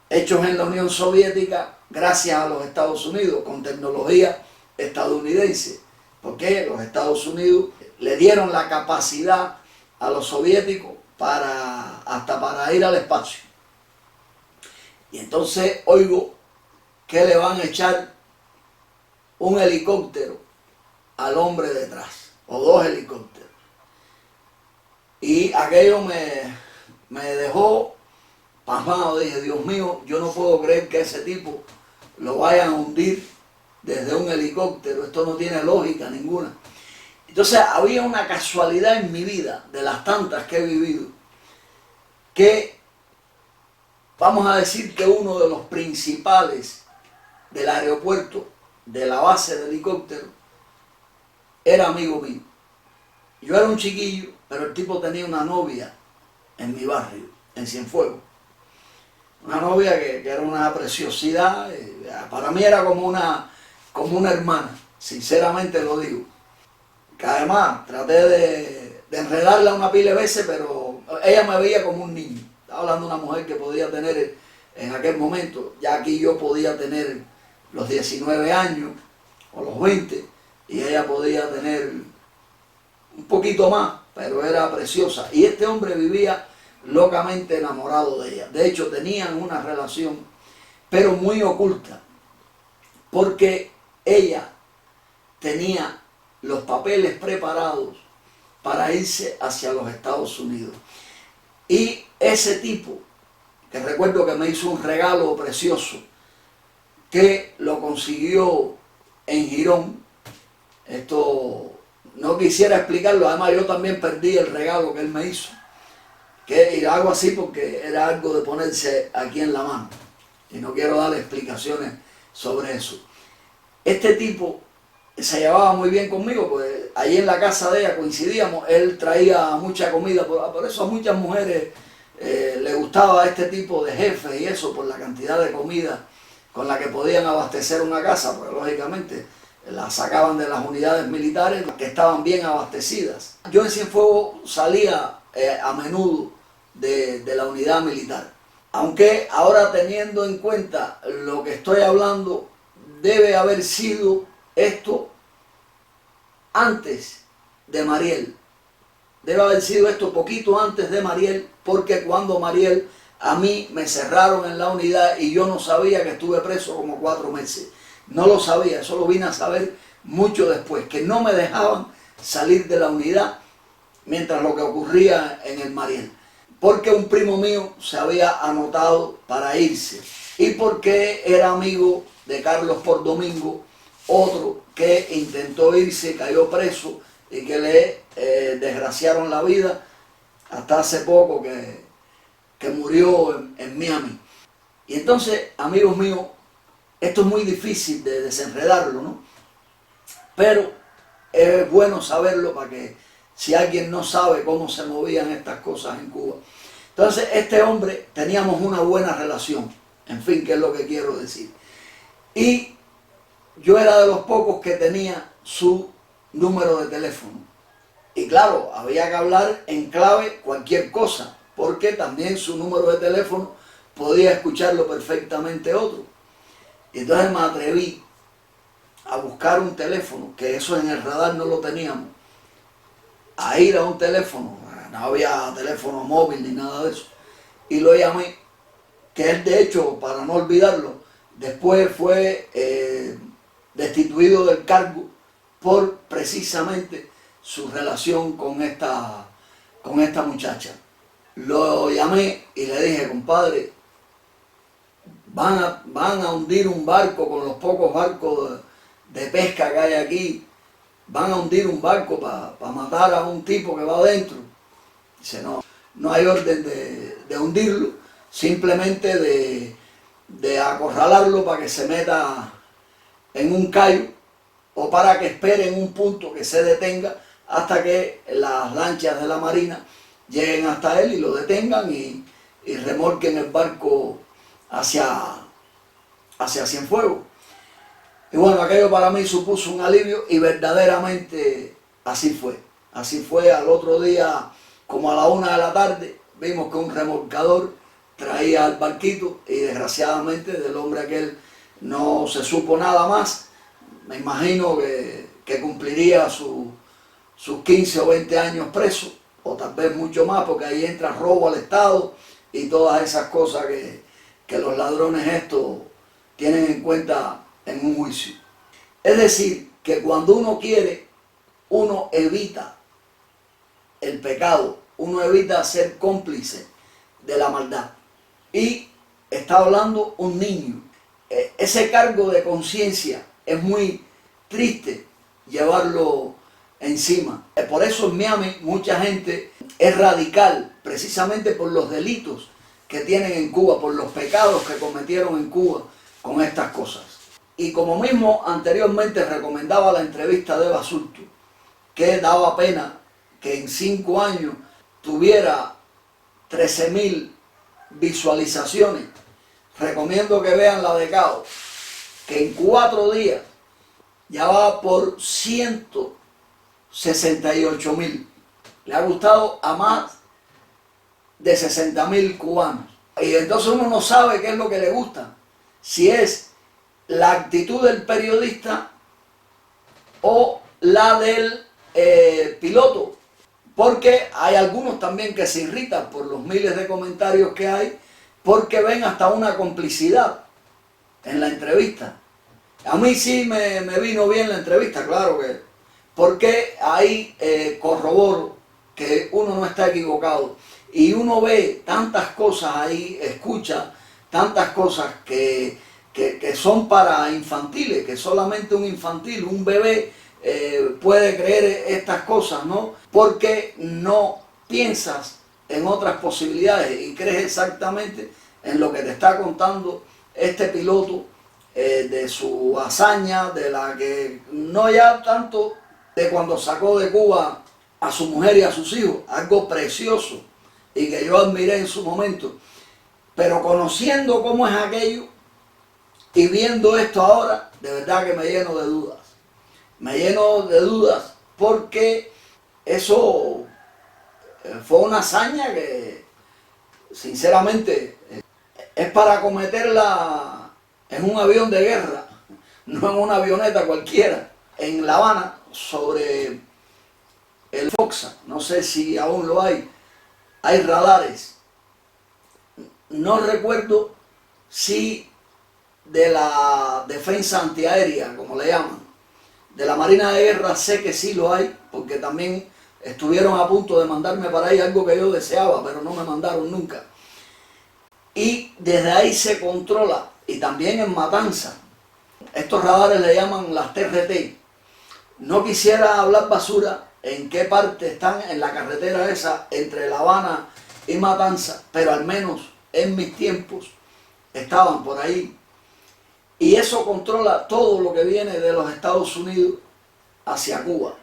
hechos en la Unión Soviética, gracias a los Estados Unidos, con tecnología estadounidense, porque los Estados Unidos le dieron la capacidad a los soviéticos hasta para ir al espacio. Y entonces oigo que le van a echar un helicóptero al hombre detrás, o 2 helicópteros. Y aquello me dejó pasmado. Dije, Dios mío, yo no puedo creer que ese tipo lo vayan a hundir desde un helicóptero. Esto no tiene lógica ninguna. Entonces había una casualidad en mi vida, de las tantas que he vivido, que vamos a decir que uno de los principales del aeropuerto, de la base de helicóptero, era amigo mío. Yo era un chiquillo, pero el tipo tenía una novia en mi barrio, en Cienfuegos. Una novia que era una preciosidad, para mí era como una hermana, sinceramente lo digo. Que además traté de enredarla una pila de veces, pero ella me veía como un niño. Estaba hablando de una mujer que podía tener en aquel momento, ya aquí yo podía tener los 19 años o los 20, y ella podía tener un poquito más, pero era preciosa. Y este hombre vivía locamente enamorado de ella. De hecho, tenían una relación, pero muy oculta, porque ella tenía los papeles preparados para irse hacia los Estados Unidos. Y ese tipo, que recuerdo que me hizo un regalo precioso, que lo consiguió en Girón. Esto no quisiera explicarlo, además yo también perdí el regalo que él me hizo. Que hago así porque era algo de ponerse aquí en la mano. Y no quiero dar explicaciones sobre eso. Este tipo se llevaba muy bien conmigo, pues allí en la casa de ella coincidíamos. Él traía mucha comida, por eso a muchas mujeres le gustaba este tipo de jefes y eso, por la cantidad de comida con la que podían abastecer una casa, porque lógicamente la sacaban de las unidades militares que estaban bien abastecidas. Yo en Cienfuegos salía a menudo de la unidad militar, aunque ahora, teniendo en cuenta lo que estoy hablando, debe haber sido esto antes de Mariel. Debe haber sido esto poquito antes de Mariel, porque cuando Mariel, a mí me cerraron en la unidad y yo no sabía que estuve preso como 4 meses. No lo sabía, eso lo vine a saber mucho después, que no me dejaban salir de la unidad mientras lo que ocurría en el Mariel. Porque un primo mío se había anotado para irse y porque era amigo de Carlos por Domingo, otro que intentó irse, cayó preso y que le desgraciaron la vida hasta hace poco que murió en Miami. Y entonces, amigos míos, esto es muy difícil de desenredarlo, ¿no? Pero es bueno saberlo para que si alguien no sabe cómo se movían estas cosas en Cuba. Entonces, este hombre, teníamos una buena relación, en fin, que es lo que quiero decir. Y yo era de los pocos que tenía su número de teléfono. Y claro, había que hablar en clave cualquier cosa, porque también su número de teléfono podía escucharlo perfectamente otro. Y entonces me atreví a buscar un teléfono, que eso en el radar no lo teníamos, a ir a un teléfono, no había teléfono móvil ni nada de eso, y lo llamé, que él de hecho, para no olvidarlo, después fue destituido del cargo por precisamente su relación con esta muchacha. Lo llamé y le dije, compadre, van a hundir un barco con los pocos barcos de pesca que hay aquí, van a hundir un barco para matar a un tipo que va adentro. Dice, no hay orden de hundirlo, simplemente de acorralarlo para que se meta en un callo o para que espere en un punto que se detenga hasta que las lanchas de la Marina lleguen hasta él y lo detengan y remolquen el barco hacia Cienfuegos. Y bueno, aquello para mí supuso un alivio y verdaderamente así fue. Así fue. Al otro día, como a la 1 de la tarde, vimos que un remolcador traía el barquito y desgraciadamente del hombre aquel no se supo nada más. Me imagino que cumpliría sus 15 o 20 años preso, o tal vez mucho más, porque ahí entra robo al Estado y todas esas cosas que los ladrones estos tienen en cuenta en un juicio. Es decir, que cuando uno quiere, uno evita el pecado, uno evita ser cómplice de la maldad. Y está hablando un niño. Ese cargo de conciencia es muy triste llevarlo encima. Por eso en Miami mucha gente es radical, precisamente por los delitos que tienen en Cuba, por los pecados que cometieron en Cuba con estas cosas. Y como mismo anteriormente recomendaba la entrevista de Basulto, que daba pena que en 5 años tuviera 13.000 visualizaciones, recomiendo que vean la de Cao, que en 4 días ya va por 168.000. Le ha gustado a más de 60.000 cubanos. Y entonces uno no sabe qué es lo que le gusta, si es la actitud del periodista o la del piloto, porque hay algunos también que se irritan por los miles de comentarios que hay, porque ven hasta una complicidad en la entrevista. A mí sí me vino bien la entrevista, claro que, porque ahí corroboro que uno no está equivocado y uno ve tantas cosas ahí, escucha tantas cosas que son para infantiles, que solamente un infantil, un bebé puede creer estas cosas, ¿no? Porque no piensas en otras posibilidades y crees exactamente en lo que te está contando este piloto, de su hazaña, de la que no ya tanto de cuando sacó de Cuba a su mujer y a sus hijos, algo precioso y que yo admiré en su momento, pero conociendo cómo es aquello y viendo esto ahora, de verdad que me lleno de dudas. Me lleno de dudas porque eso fue una hazaña que sinceramente es para cometerla en un avión de guerra, no en una avioneta cualquiera. En La Habana, sobre el Foxa, no sé si aún lo hay radares. No recuerdo si de la defensa antiaérea, como le llaman, de la Marina de Guerra sé que sí lo hay, porque también estuvieron a punto de mandarme para ahí, algo que yo deseaba, pero no me mandaron nunca. y desde ahí se controla, y también en Matanza. Estos radares le llaman las TRT. No quisiera hablar basura en qué parte están en la carretera esa entre La Habana y Matanza, pero al menos en mis tiempos estaban por ahí. Y eso controla todo lo que viene de los Estados Unidos hacia Cuba.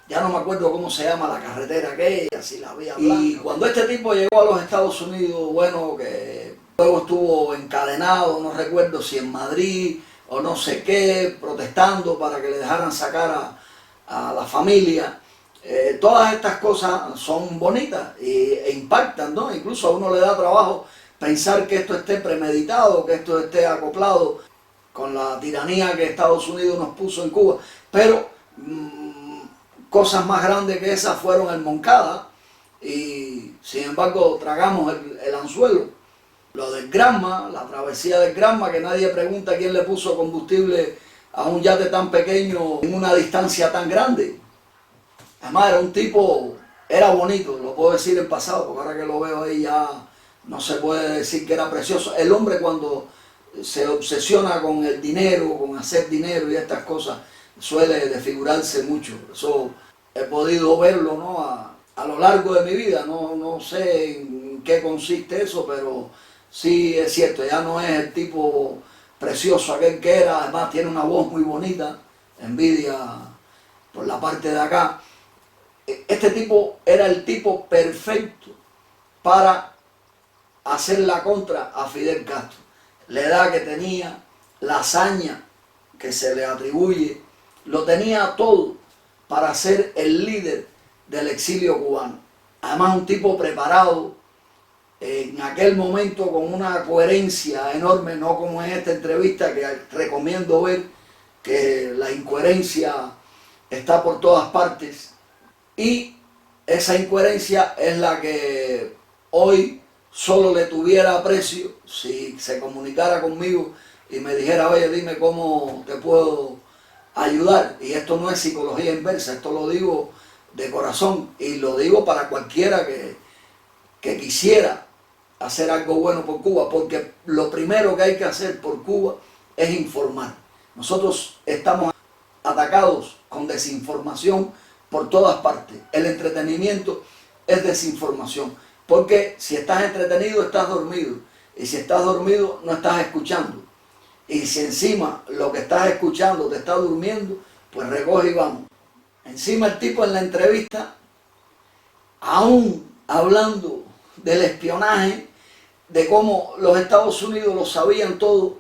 Ya no me acuerdo cómo se llama la carretera aquella, si la Vía Blanca. Y cuando este tipo llegó a los Estados Unidos, bueno, que luego estuvo encadenado, no recuerdo si en Madrid o no sé qué, protestando para que le dejaran sacar a la familia. Todas estas cosas son bonitas e impactan, ¿no? Incluso a uno le da trabajo pensar que esto esté premeditado, que esto esté acoplado con la tiranía que Estados Unidos nos puso en Cuba. Pero cosas más grandes que esas fueron en Moncada y sin embargo tragamos el anzuelo. Lo del Granma, la travesía del Granma, que nadie pregunta quién le puso combustible a un yate tan pequeño en una distancia tan grande. Además era un tipo, era bonito, lo puedo decir en pasado, porque ahora que lo veo ahí ya no se puede decir que era precioso. El hombre cuando se obsesiona con el dinero, con hacer dinero y estas cosas, suele desfigurarse mucho. Eso he podido verlo, ¿no? a lo largo de mi vida, no sé en qué consiste eso, pero sí es cierto, ya no es el tipo precioso aquel que era, además tiene una voz muy bonita, envidia por la parte de acá. Este tipo era el tipo perfecto para hacer la contra a Fidel Castro. La edad que tenía, la hazaña que se le atribuye, lo tenía todo para ser el líder del exilio cubano. Además un tipo preparado, en aquel momento con una coherencia enorme, no como en esta entrevista que recomiendo ver, que la incoherencia está por todas partes. Y esa incoherencia es la que hoy solo le tuviera aprecio si se comunicara conmigo y me dijera, oye, dime cómo te puedo ayudar. Y esto no es psicología inversa, esto lo digo de corazón y lo digo para cualquiera que quisiera hacer algo bueno por Cuba, porque lo primero que hay que hacer por Cuba es informar. Nosotros estamos atacados con desinformación por todas partes. El entretenimiento es desinformación, porque si estás entretenido estás dormido, y si estás dormido no estás escuchando, y si encima lo que estás escuchando te está durmiendo, pues recoge y vamos. Encima el tipo en la entrevista, aún hablando del espionaje, de cómo los Estados Unidos lo sabían todo,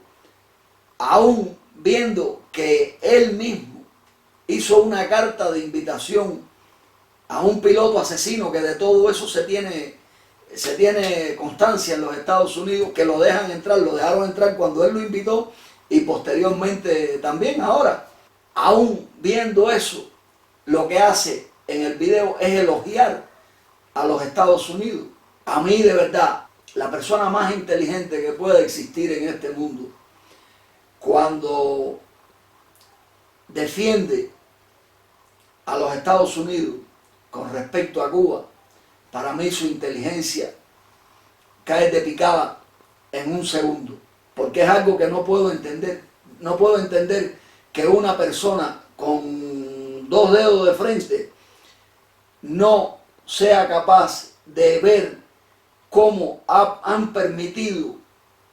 aún viendo que él mismo hizo una carta de invitación a un piloto asesino, que de todo eso se tiene constancia en los Estados Unidos, que lo dejan entrar, lo dejaron entrar cuando él lo invitó y posteriormente también ahora. Aún viendo eso, lo que hace en el video es elogiar a los Estados Unidos. A mí de verdad, la persona más inteligente que puede existir en este mundo, cuando defiende a los Estados Unidos con respecto a Cuba, para mí su inteligencia cae de picada en un segundo, porque es algo que no puedo entender. No puedo entender que una persona con dos dedos de frente no sea capaz de ver cómo han permitido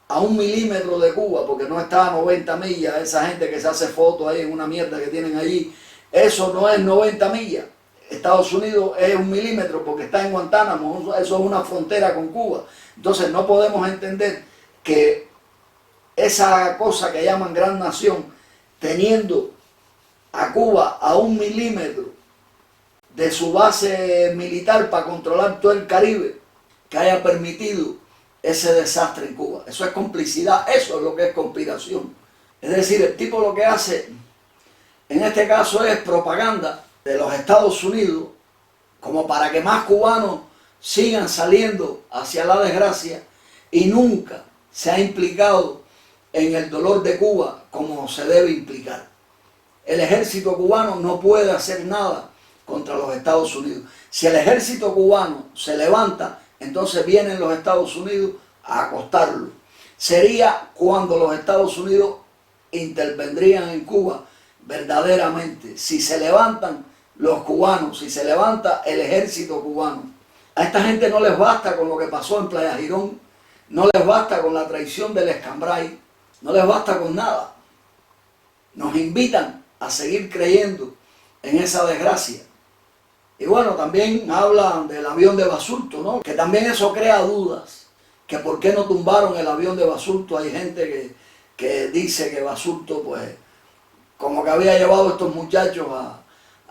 a 1 milímetro de Cuba, porque no está a 90 millas, esa gente que se hace fotos ahí en una mierda que tienen allí, eso no es 90 millas. Estados Unidos es 1 milímetro porque está en Guantánamo, eso es una frontera con Cuba. Entonces no podemos entender que esa cosa que llaman gran nación, teniendo a Cuba a 1 milímetro de su base militar para controlar todo el Caribe, que haya permitido ese desastre en Cuba. Eso es complicidad, eso es lo que es conspiración. Es decir, el tipo lo que hace en este caso es propaganda de los Estados Unidos, como para que más cubanos sigan saliendo hacia la desgracia, y nunca se ha implicado en el dolor de Cuba como se debe implicar. El ejército cubano no puede hacer nada contra los Estados Unidos. Si el ejército cubano se levanta, entonces vienen los Estados Unidos a acostarlo. Sería cuando los Estados Unidos intervendrían en Cuba verdaderamente, si se levantan los cubanos, si se levanta el ejército cubano. A esta gente no les basta con lo que pasó en Playa Girón, no les basta con la traición del Escambray, no les basta con nada. Nos invitan a seguir creyendo en esa desgracia. Y bueno, también hablan del avión de Basurto, ¿no? Que también eso crea dudas, que por qué no tumbaron el avión de Basurto. Hay gente que dice que Basurto, pues, como que había llevado a estos muchachos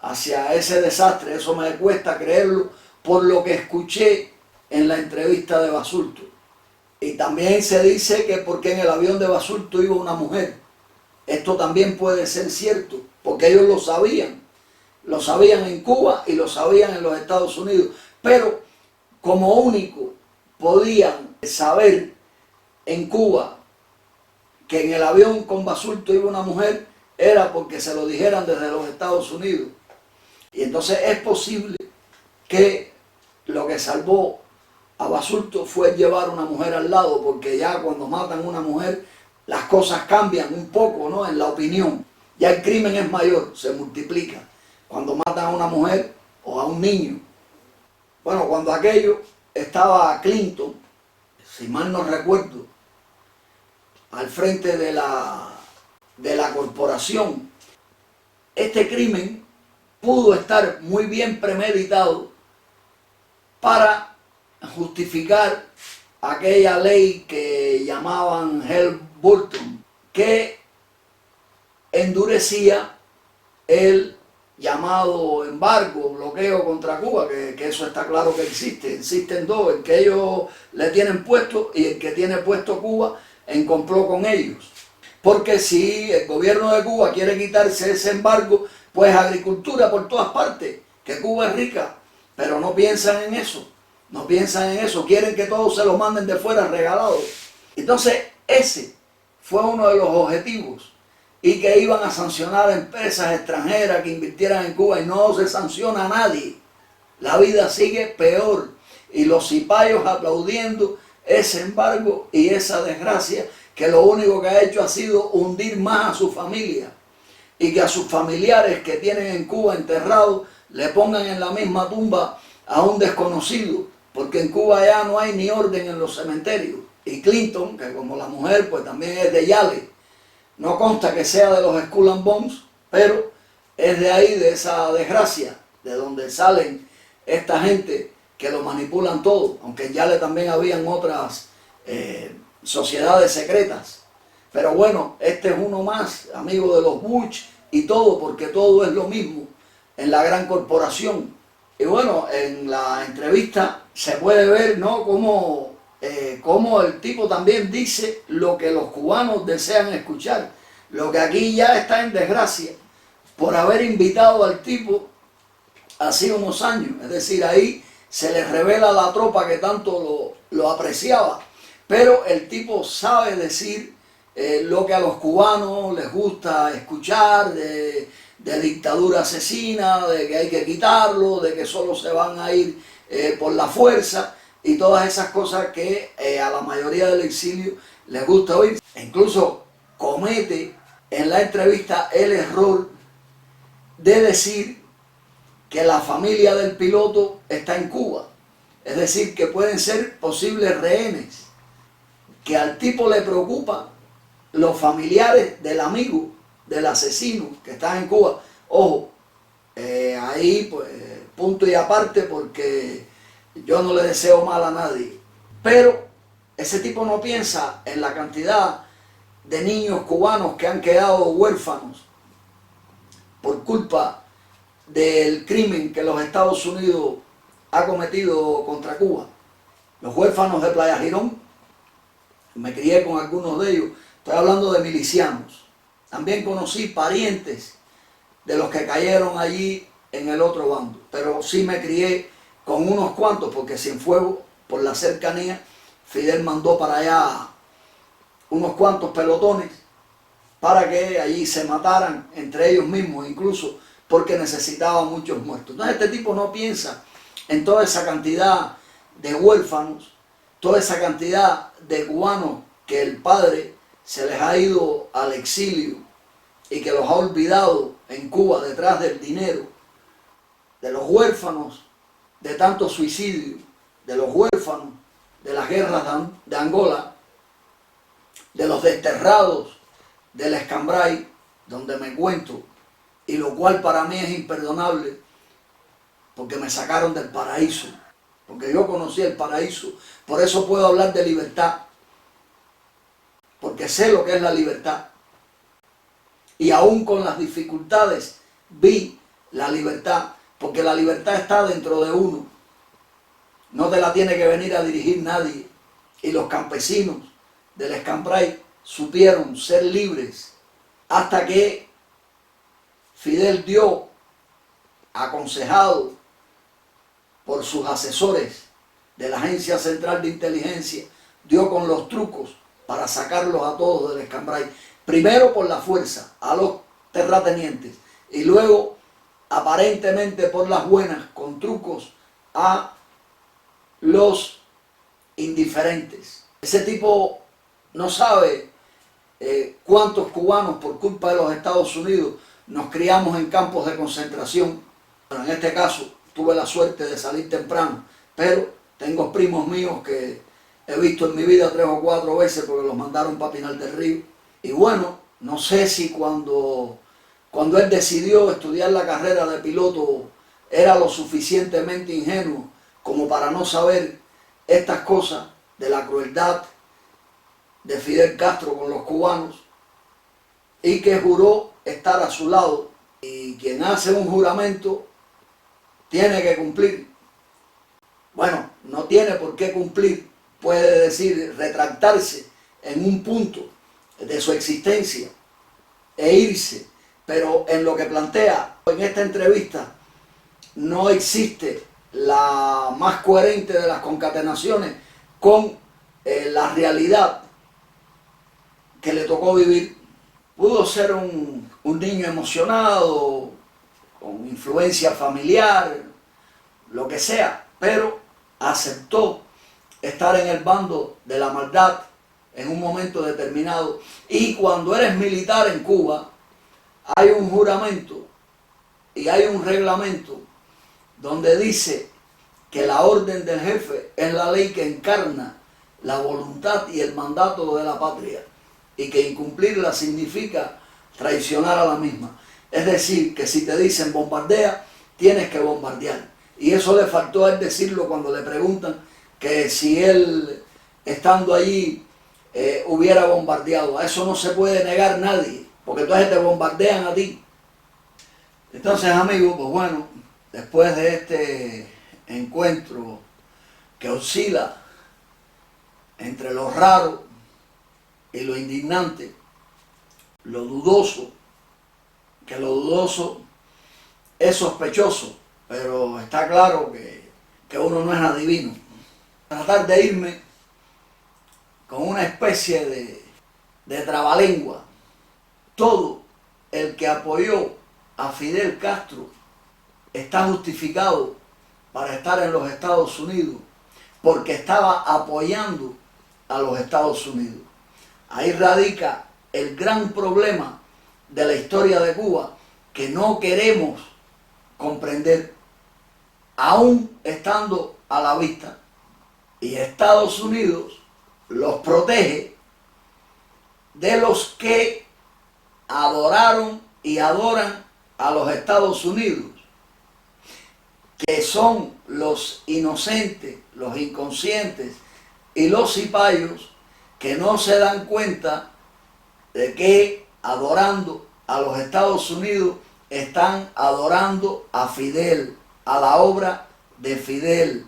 hacia ese desastre. Eso me cuesta creerlo por lo que escuché en la entrevista de Basurto. Y también se dice que porque en el avión de Basurto iba una mujer. Esto también puede ser cierto, porque ellos lo sabían en Cuba y lo sabían en los Estados Unidos, pero como único podían saber en Cuba que en el avión con Basurto iba una mujer, era porque se lo dijeran desde los Estados Unidos. Y entonces es posible que lo que salvó a Basurto fue llevar una mujer al lado, porque ya cuando matan a una mujer las cosas cambian un poco, ¿no? En la opinión. Ya el crimen es mayor, se multiplica cuando matan a una mujer o a un niño. Bueno, cuando aquello estaba Clinton, si mal no recuerdo, al frente de la corporación, este crimen pudo estar muy bien premeditado para justificar aquella ley que llamaban Helms-Burton, que endurecía el llamado embargo, bloqueo contra Cuba, que eso está claro que existe. Existen dos, el que ellos le tienen puesto y el que tiene puesto Cuba en complot con ellos. Porque si el gobierno de Cuba quiere quitarse ese embargo, pues agricultura por todas partes, que Cuba es rica, pero no piensan en eso, no piensan en eso, quieren que todos se lo manden de fuera regalado. Entonces ese fue uno de los objetivos, y que iban a sancionar a empresas extranjeras que invirtieran en Cuba, y no se sanciona a nadie. La vida sigue peor y los cipayos aplaudiendo ese embargo y esa desgracia que lo único que ha hecho ha sido hundir más a su familia, y que a sus familiares que tienen en Cuba enterrados le pongan en la misma tumba a un desconocido, porque en Cuba ya no hay ni orden en los cementerios. Y Clinton, que como la mujer pues también es de Yale, no consta que sea de los Skull and Bones, pero es de ahí, de esa desgracia, de donde salen esta gente que lo manipulan todo, aunque en Yale también habían otras sociedades secretas. Pero bueno, este es uno más, amigo de los Bush y todo, porque todo es lo mismo en la gran corporación. Y bueno, en la entrevista se puede ver, ¿no?, cómo el tipo también dice lo que los cubanos desean escuchar, lo que aquí ya está en desgracia por haber invitado al tipo hace unos años. Es decir, ahí se les revela la tropa que tanto lo apreciaba, pero el tipo sabe decir lo que a los cubanos les gusta escuchar, de dictadura asesina, de que hay que quitarlo, de que solo se van a ir por la fuerza, y todas esas cosas que a la mayoría del exilio les gusta oír. E incluso comete en la entrevista el error de decir que la familia del piloto está en Cuba, es decir, que pueden ser posibles rehenes, que al tipo le preocupa los familiares del amigo, del asesino que está en Cuba. Ojo, ahí pues punto y aparte, porque yo no le deseo mal a nadie, pero ese tipo no piensa en la cantidad de niños cubanos que han quedado huérfanos por culpa del crimen que los Estados Unidos ha cometido contra Cuba. Los huérfanos de Playa Girón, me crié con algunos de ellos, estoy hablando de milicianos. También conocí parientes de los que cayeron allí en el otro bando, pero sí me crié con unos cuantos, porque Cienfuegos, por la cercanía, Fidel mandó para allá unos cuantos pelotones para que allí se mataran entre ellos mismos, incluso porque necesitaban muchos muertos. Entonces este tipo no piensa en toda esa cantidad de huérfanos toda esa cantidad de cubanos que el padre se les ha ido al exilio y que los ha olvidado en Cuba detrás del dinero, de los huérfanos de tantos suicidios, de los huérfanos de las guerras de Angola, de los desterrados del Escambray, donde me cuento, y lo cual para mí es imperdonable, porque me sacaron del paraíso, porque yo conocí el paraíso, por eso puedo hablar de libertad, porque sé lo que es la libertad, y aún con las dificultades vi la libertad, porque la libertad está dentro de uno, no te la tiene que venir a dirigir nadie, y los campesinos del Escambray supieron ser libres hasta que Fidel dio, aconsejado por sus asesores de la Agencia Central de Inteligencia, dio con los trucos para sacarlos a todos del Escambray. Primero por la fuerza, a los terratenientes, y luego, aparentemente por las buenas, con trucos, a los indiferentes. Ese tipo no sabe cuántos cubanos, por culpa de los Estados Unidos, nos criamos en campos de concentración. Bueno, en este caso tuve la suerte de salir temprano, pero tengo primos míos que he visto en mi vida 3 o 4 veces porque los mandaron para Pinar del Río. Y bueno, no sé si cuando él decidió estudiar la carrera de piloto era lo suficientemente ingenuo como para no saber estas cosas de la crueldad de Fidel Castro con los cubanos, y que juró estar a su lado, y quien hace un juramento tiene que cumplir. Bueno, no tiene por qué cumplir, puede decir, retractarse en un punto de su existencia e irse, pero en lo que plantea en esta entrevista no existe la más coherente de las concatenaciones con la realidad que le tocó vivir. Pudo ser un niño emocionado, con influencia familiar, lo que sea, pero aceptó estar en el bando de la maldad en un momento determinado. Y cuando eres militar en Cuba, hay un juramento y hay un reglamento donde dice que la orden del jefe es la ley que encarna la voluntad y el mandato de la patria, y que incumplirla significa traicionar a la misma. Es decir, que si te dicen bombardea, tienes que bombardear. Y eso le faltó a él decirlo cuando le preguntan que si él, estando allí, hubiera bombardeado. A eso no se puede negar nadie, porque entonces te bombardean a ti. Entonces, amigos, pues bueno, después de este encuentro que oscila entre lo raro y lo indignante, lo dudoso, que lo dudoso es sospechoso, pero está claro que uno no es adivino. Tratar de irme con una especie de trabalengua. Todo el que apoyó a Fidel Castro está justificado para estar en los Estados Unidos, porque estaba apoyando a los Estados Unidos. Ahí radica el gran problema de la historia de Cuba, que no queremos comprender, aún estando a la vista. Y Estados Unidos los protege de los que adoraron y adoran a los Estados Unidos, que son los inocentes, los inconscientes y los cipayos, que no se dan cuenta de que adorando a los Estados Unidos están adorando a Fidel, a la obra de Fidel,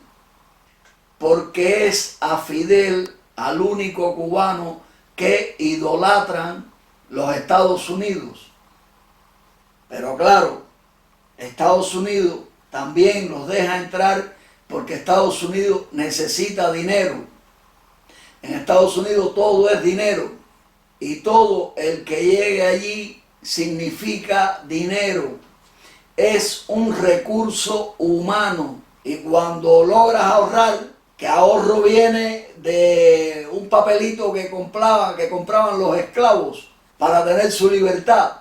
porque es a Fidel al único cubano que idolatran los Estados Unidos. Pero claro, Estados Unidos también los deja entrar porque Estados Unidos necesita dinero. En Estados Unidos todo es dinero, y todo el que llegue allí significa dinero. Es un recurso humano, y cuando logras ahorrar que ahorro viene de un papelito que compraban los esclavos para tener su libertad.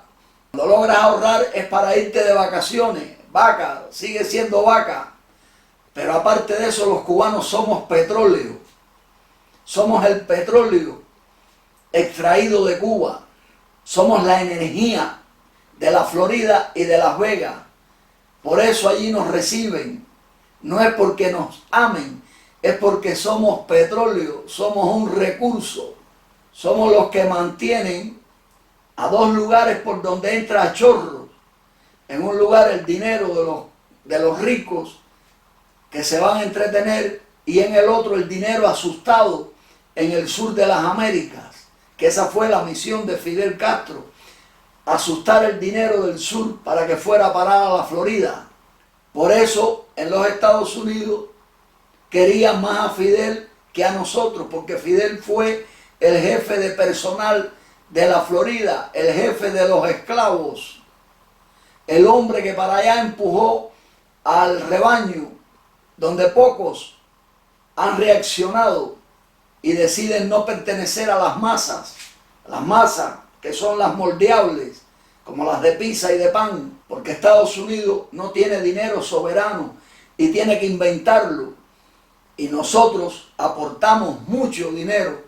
Cuando logras ahorrar es para irte de vacaciones. Vaca, sigue siendo vaca. Pero aparte de eso, los cubanos somos petróleo. Somos el petróleo extraído de Cuba. Somos la energía de la Florida y de Las Vegas. Por eso allí nos reciben. No es porque nos amen, es porque somos petróleo, somos un recurso. Somos los que mantienen a dos lugares por donde entra a chorros. En un lugar el dinero de los ricos que se van a entretener y en el otro el dinero asustado en el sur de las Américas, que esa fue la misión de Fidel Castro, asustar el dinero del sur para que fuera a parar a la Florida. Por eso en los Estados Unidos querían más a Fidel que a nosotros, porque Fidel fue el jefe de personal de la Florida, el jefe de los esclavos, el hombre que para allá empujó al rebaño, donde pocos han reaccionado y deciden no pertenecer a las masas que son las moldeables, como las de pizza y de pan, porque Estados Unidos no tiene dinero soberano y tiene que inventarlo. Y nosotros aportamos mucho dinero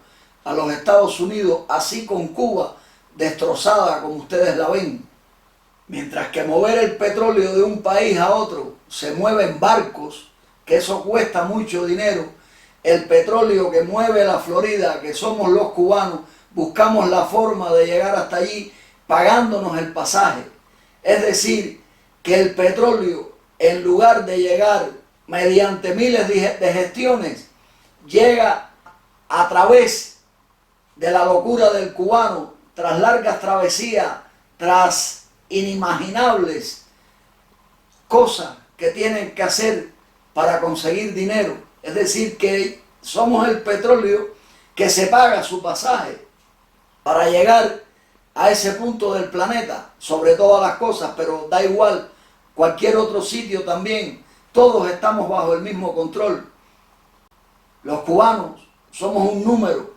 a los Estados Unidos, así con Cuba destrozada como ustedes la ven. Mientras que mover el petróleo de un país a otro se mueve en barcos, que eso cuesta mucho dinero, el petróleo que mueve la Florida, que somos los cubanos, buscamos la forma de llegar hasta allí pagándonos el pasaje. Es decir, que el petróleo, en lugar de llegar mediante miles de gestiones, llega a través de la locura del cubano, tras largas travesías, tras inimaginables cosas que tienen que hacer para conseguir dinero. Es decir, que somos el petróleo que se paga su pasaje para llegar a ese punto del planeta, sobre todas las cosas, pero da igual, cualquier otro sitio también, todos estamos bajo el mismo control. Los cubanos somos un número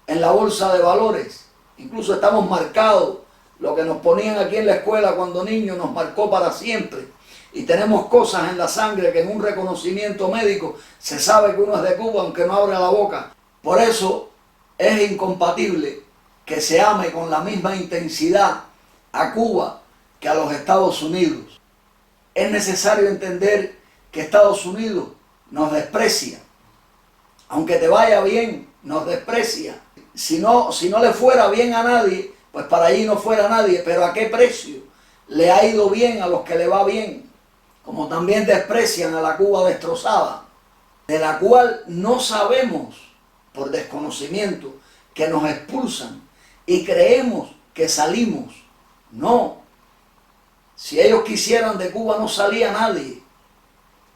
en la bolsa de valores, incluso estamos marcados, lo que nos ponían aquí en la escuela cuando niños nos marcó para siempre, y tenemos cosas en la sangre que en un reconocimiento médico se sabe que uno es de Cuba aunque no abre la boca. Por eso es incompatible que se ame con la misma intensidad a Cuba que a los Estados Unidos. Es necesario entender que Estados Unidos nos desprecia. Aunque te vaya bien, nos desprecia. Si no le fuera bien a nadie, pues para allí no fuera nadie. Pero ¿a qué precio? Le ha ido bien a los que le va bien. Como también desprecian a la Cuba destrozada, de la cual no sabemos, por desconocimiento, que nos expulsan y creemos que salimos. No. Si ellos quisieran, de Cuba no salía nadie.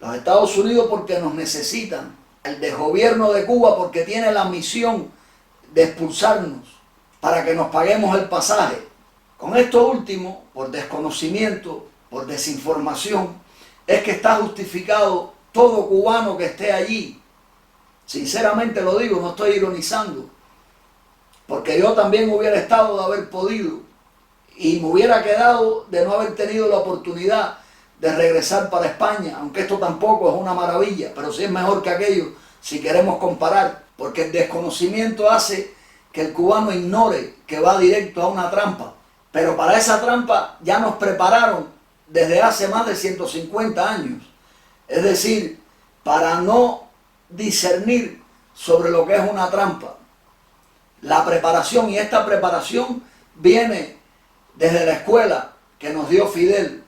Los Estados Unidos porque nos necesitan. El desgobierno de Cuba porque tiene la misión de expulsarnos para que nos paguemos el pasaje. Con esto último, por desconocimiento, por desinformación, es que está justificado todo cubano que esté allí. Sinceramente lo digo, no estoy ironizando. Porque yo también hubiera estado de haber podido y me hubiera quedado de no haber tenido la oportunidad de regresar para España, aunque esto tampoco es una maravilla, pero sí es mejor que aquello si queremos comparar, porque el desconocimiento hace que el cubano ignore que va directo a una trampa. Pero para esa trampa ya nos prepararon desde hace más de 150 años. Es decir, para no discernir sobre lo que es una trampa. La preparación, y esta preparación viene desde la escuela que nos dio Fidel,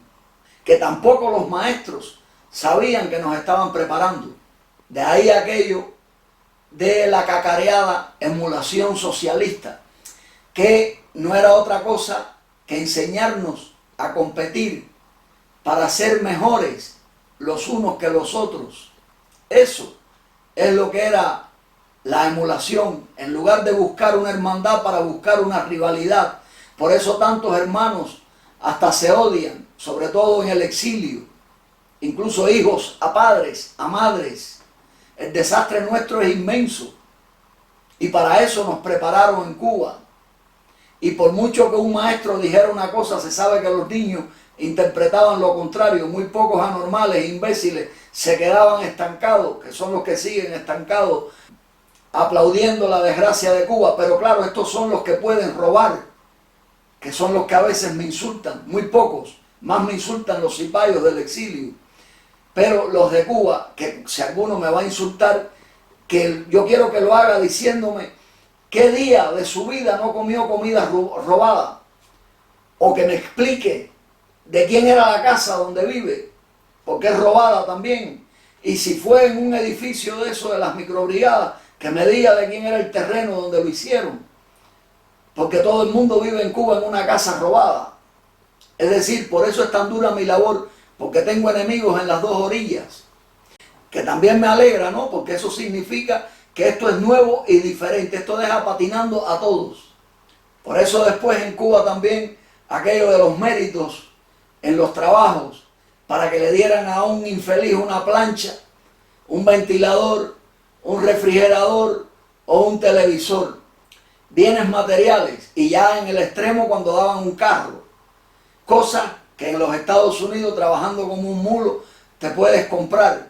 que tampoco los maestros sabían que nos estaban preparando. De ahí aquello de la cacareada emulación socialista, que no era otra cosa que enseñarnos a competir para ser mejores los unos que los otros. Eso es lo que era la emulación, en lugar de buscar una hermandad para buscar una rivalidad. Por eso tantos hermanos hasta se odian, sobre todo en el exilio, incluso hijos a padres, a madres. El desastre nuestro es inmenso. Y para eso nos prepararon en Cuba. Y por mucho que un maestro dijera una cosa, se sabe que los niños interpretaban lo contrario. Muy pocos anormales, imbéciles, se quedaban estancados, que son los que siguen estancados, aplaudiendo la desgracia de Cuba. Pero claro, estos son los que pueden robar, que son los que a veces me insultan, muy pocos. Más me insultan los cipayos del exilio. Pero los de Cuba, que si alguno me va a insultar, que yo quiero que lo haga diciéndome qué día de su vida no comió comida robada, o que me explique de quién era la casa donde vive, porque es robada también, y si fue en un edificio de eso de las microbrigadas, que me diga de quién era el terreno donde lo hicieron, porque todo el mundo vive en Cuba en una casa robada. Es decir, por eso es tan dura mi labor, porque tengo enemigos en las dos orillas, que también me alegra, ¿no? Porque eso significa que esto es nuevo y diferente, esto deja patinando a todos. Por eso después en Cuba también aquello de los méritos en los trabajos, para que le dieran a un infeliz una plancha, un ventilador, un refrigerador o un televisor, bienes materiales, y ya en el extremo cuando daban un carro, cosas que en los Estados Unidos trabajando como un mulo te puedes comprar,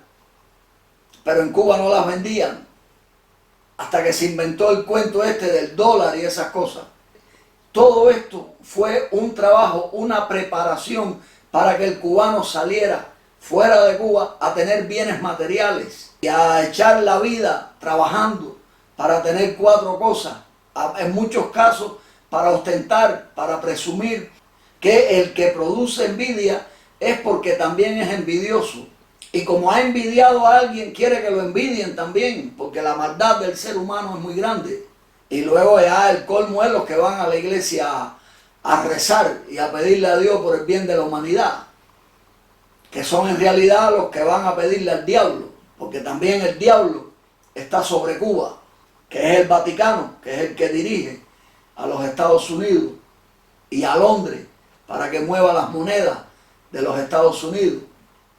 pero en Cuba no las vendían, hasta que se inventó el cuento este del dólar y esas cosas. Todo esto fue un trabajo, una preparación para que el cubano saliera fuera de Cuba a tener bienes materiales y a echar la vida trabajando para tener cuatro cosas, en muchos casos para ostentar, para presumir, que el que produce envidia es porque también es envidioso. Y como ha envidiado a alguien, quiere que lo envidien también, porque la maldad del ser humano es muy grande. Y luego ya el colmo es los que van a la iglesia a rezar y a pedirle a Dios por el bien de la humanidad, que son en realidad los que van a pedirle al diablo, porque también el diablo está sobre Cuba, que es el Vaticano, que es el que dirige a los Estados Unidos y a Londres para que mueva las monedas de los Estados Unidos.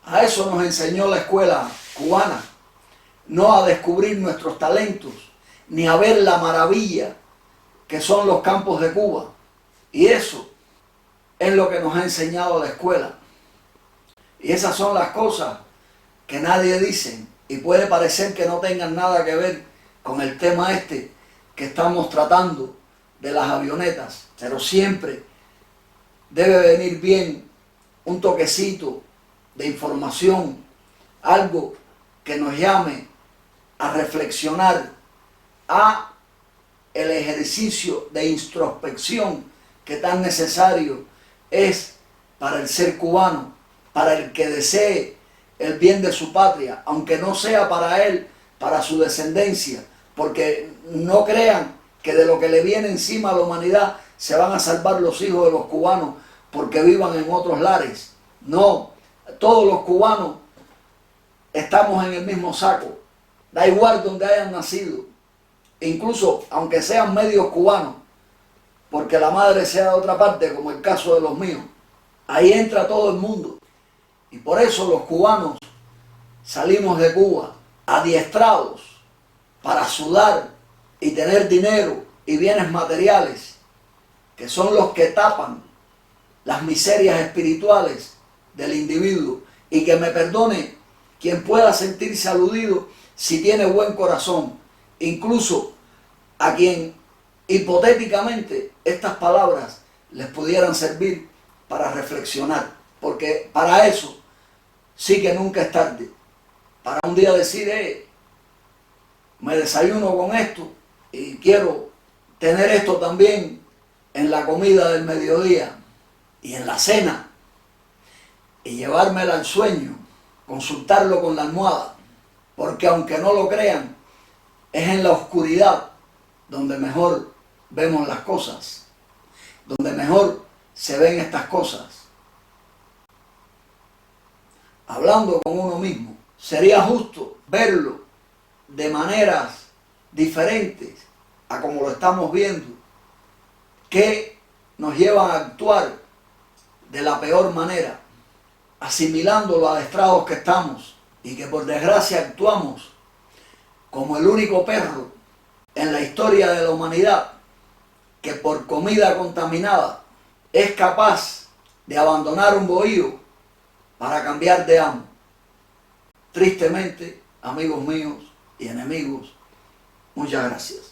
A eso nos enseñó la escuela cubana, no a descubrir nuestros talentos, ni a ver la maravilla que son los campos de Cuba. Y eso es lo que nos ha enseñado la escuela. Y esas son las cosas que nadie dice, y puede parecer que no tengan nada que ver con el tema este que estamos tratando de las avionetas, pero siempre debe venir bien un toquecito de información, algo que nos llame a reflexionar, a el ejercicio de introspección que tan necesario es para el ser cubano, para el que desee el bien de su patria, aunque no sea para él, para su descendencia, porque no crean que de lo que le viene encima a la humanidad se van a salvar los hijos de los cubanos porque vivan en otros lares. No, todos los cubanos estamos en el mismo saco, da igual donde hayan nacido, incluso aunque sean medios cubanos, porque la madre sea de otra parte, como el caso de los míos, ahí entra todo el mundo. Y por eso los cubanos salimos de Cuba adiestrados para sudar y tener dinero y bienes materiales, que son los que tapan las miserias espirituales del individuo. Y que me perdone quien pueda sentirse aludido si tiene buen corazón, incluso a quien hipotéticamente estas palabras les pudieran servir para reflexionar, porque para eso sí que nunca es tarde, para un día decir, me desayuno con esto y quiero tener esto también en la comida del mediodía y en la cena, y llevármela al sueño, consultarlo con la almohada, porque aunque no lo crean, es en la oscuridad donde mejor vemos las cosas, donde mejor se ven estas cosas. Hablando con uno mismo, sería justo verlo de maneras diferentes a como lo estamos viendo, que nos llevan a actuar de la peor manera, asimilando lo adestrados que estamos, y que por desgracia actuamos como el único perro en la historia de la humanidad que por comida contaminada es capaz de abandonar un bohío para cambiar de amo. Tristemente, amigos míos y enemigos, muchas gracias.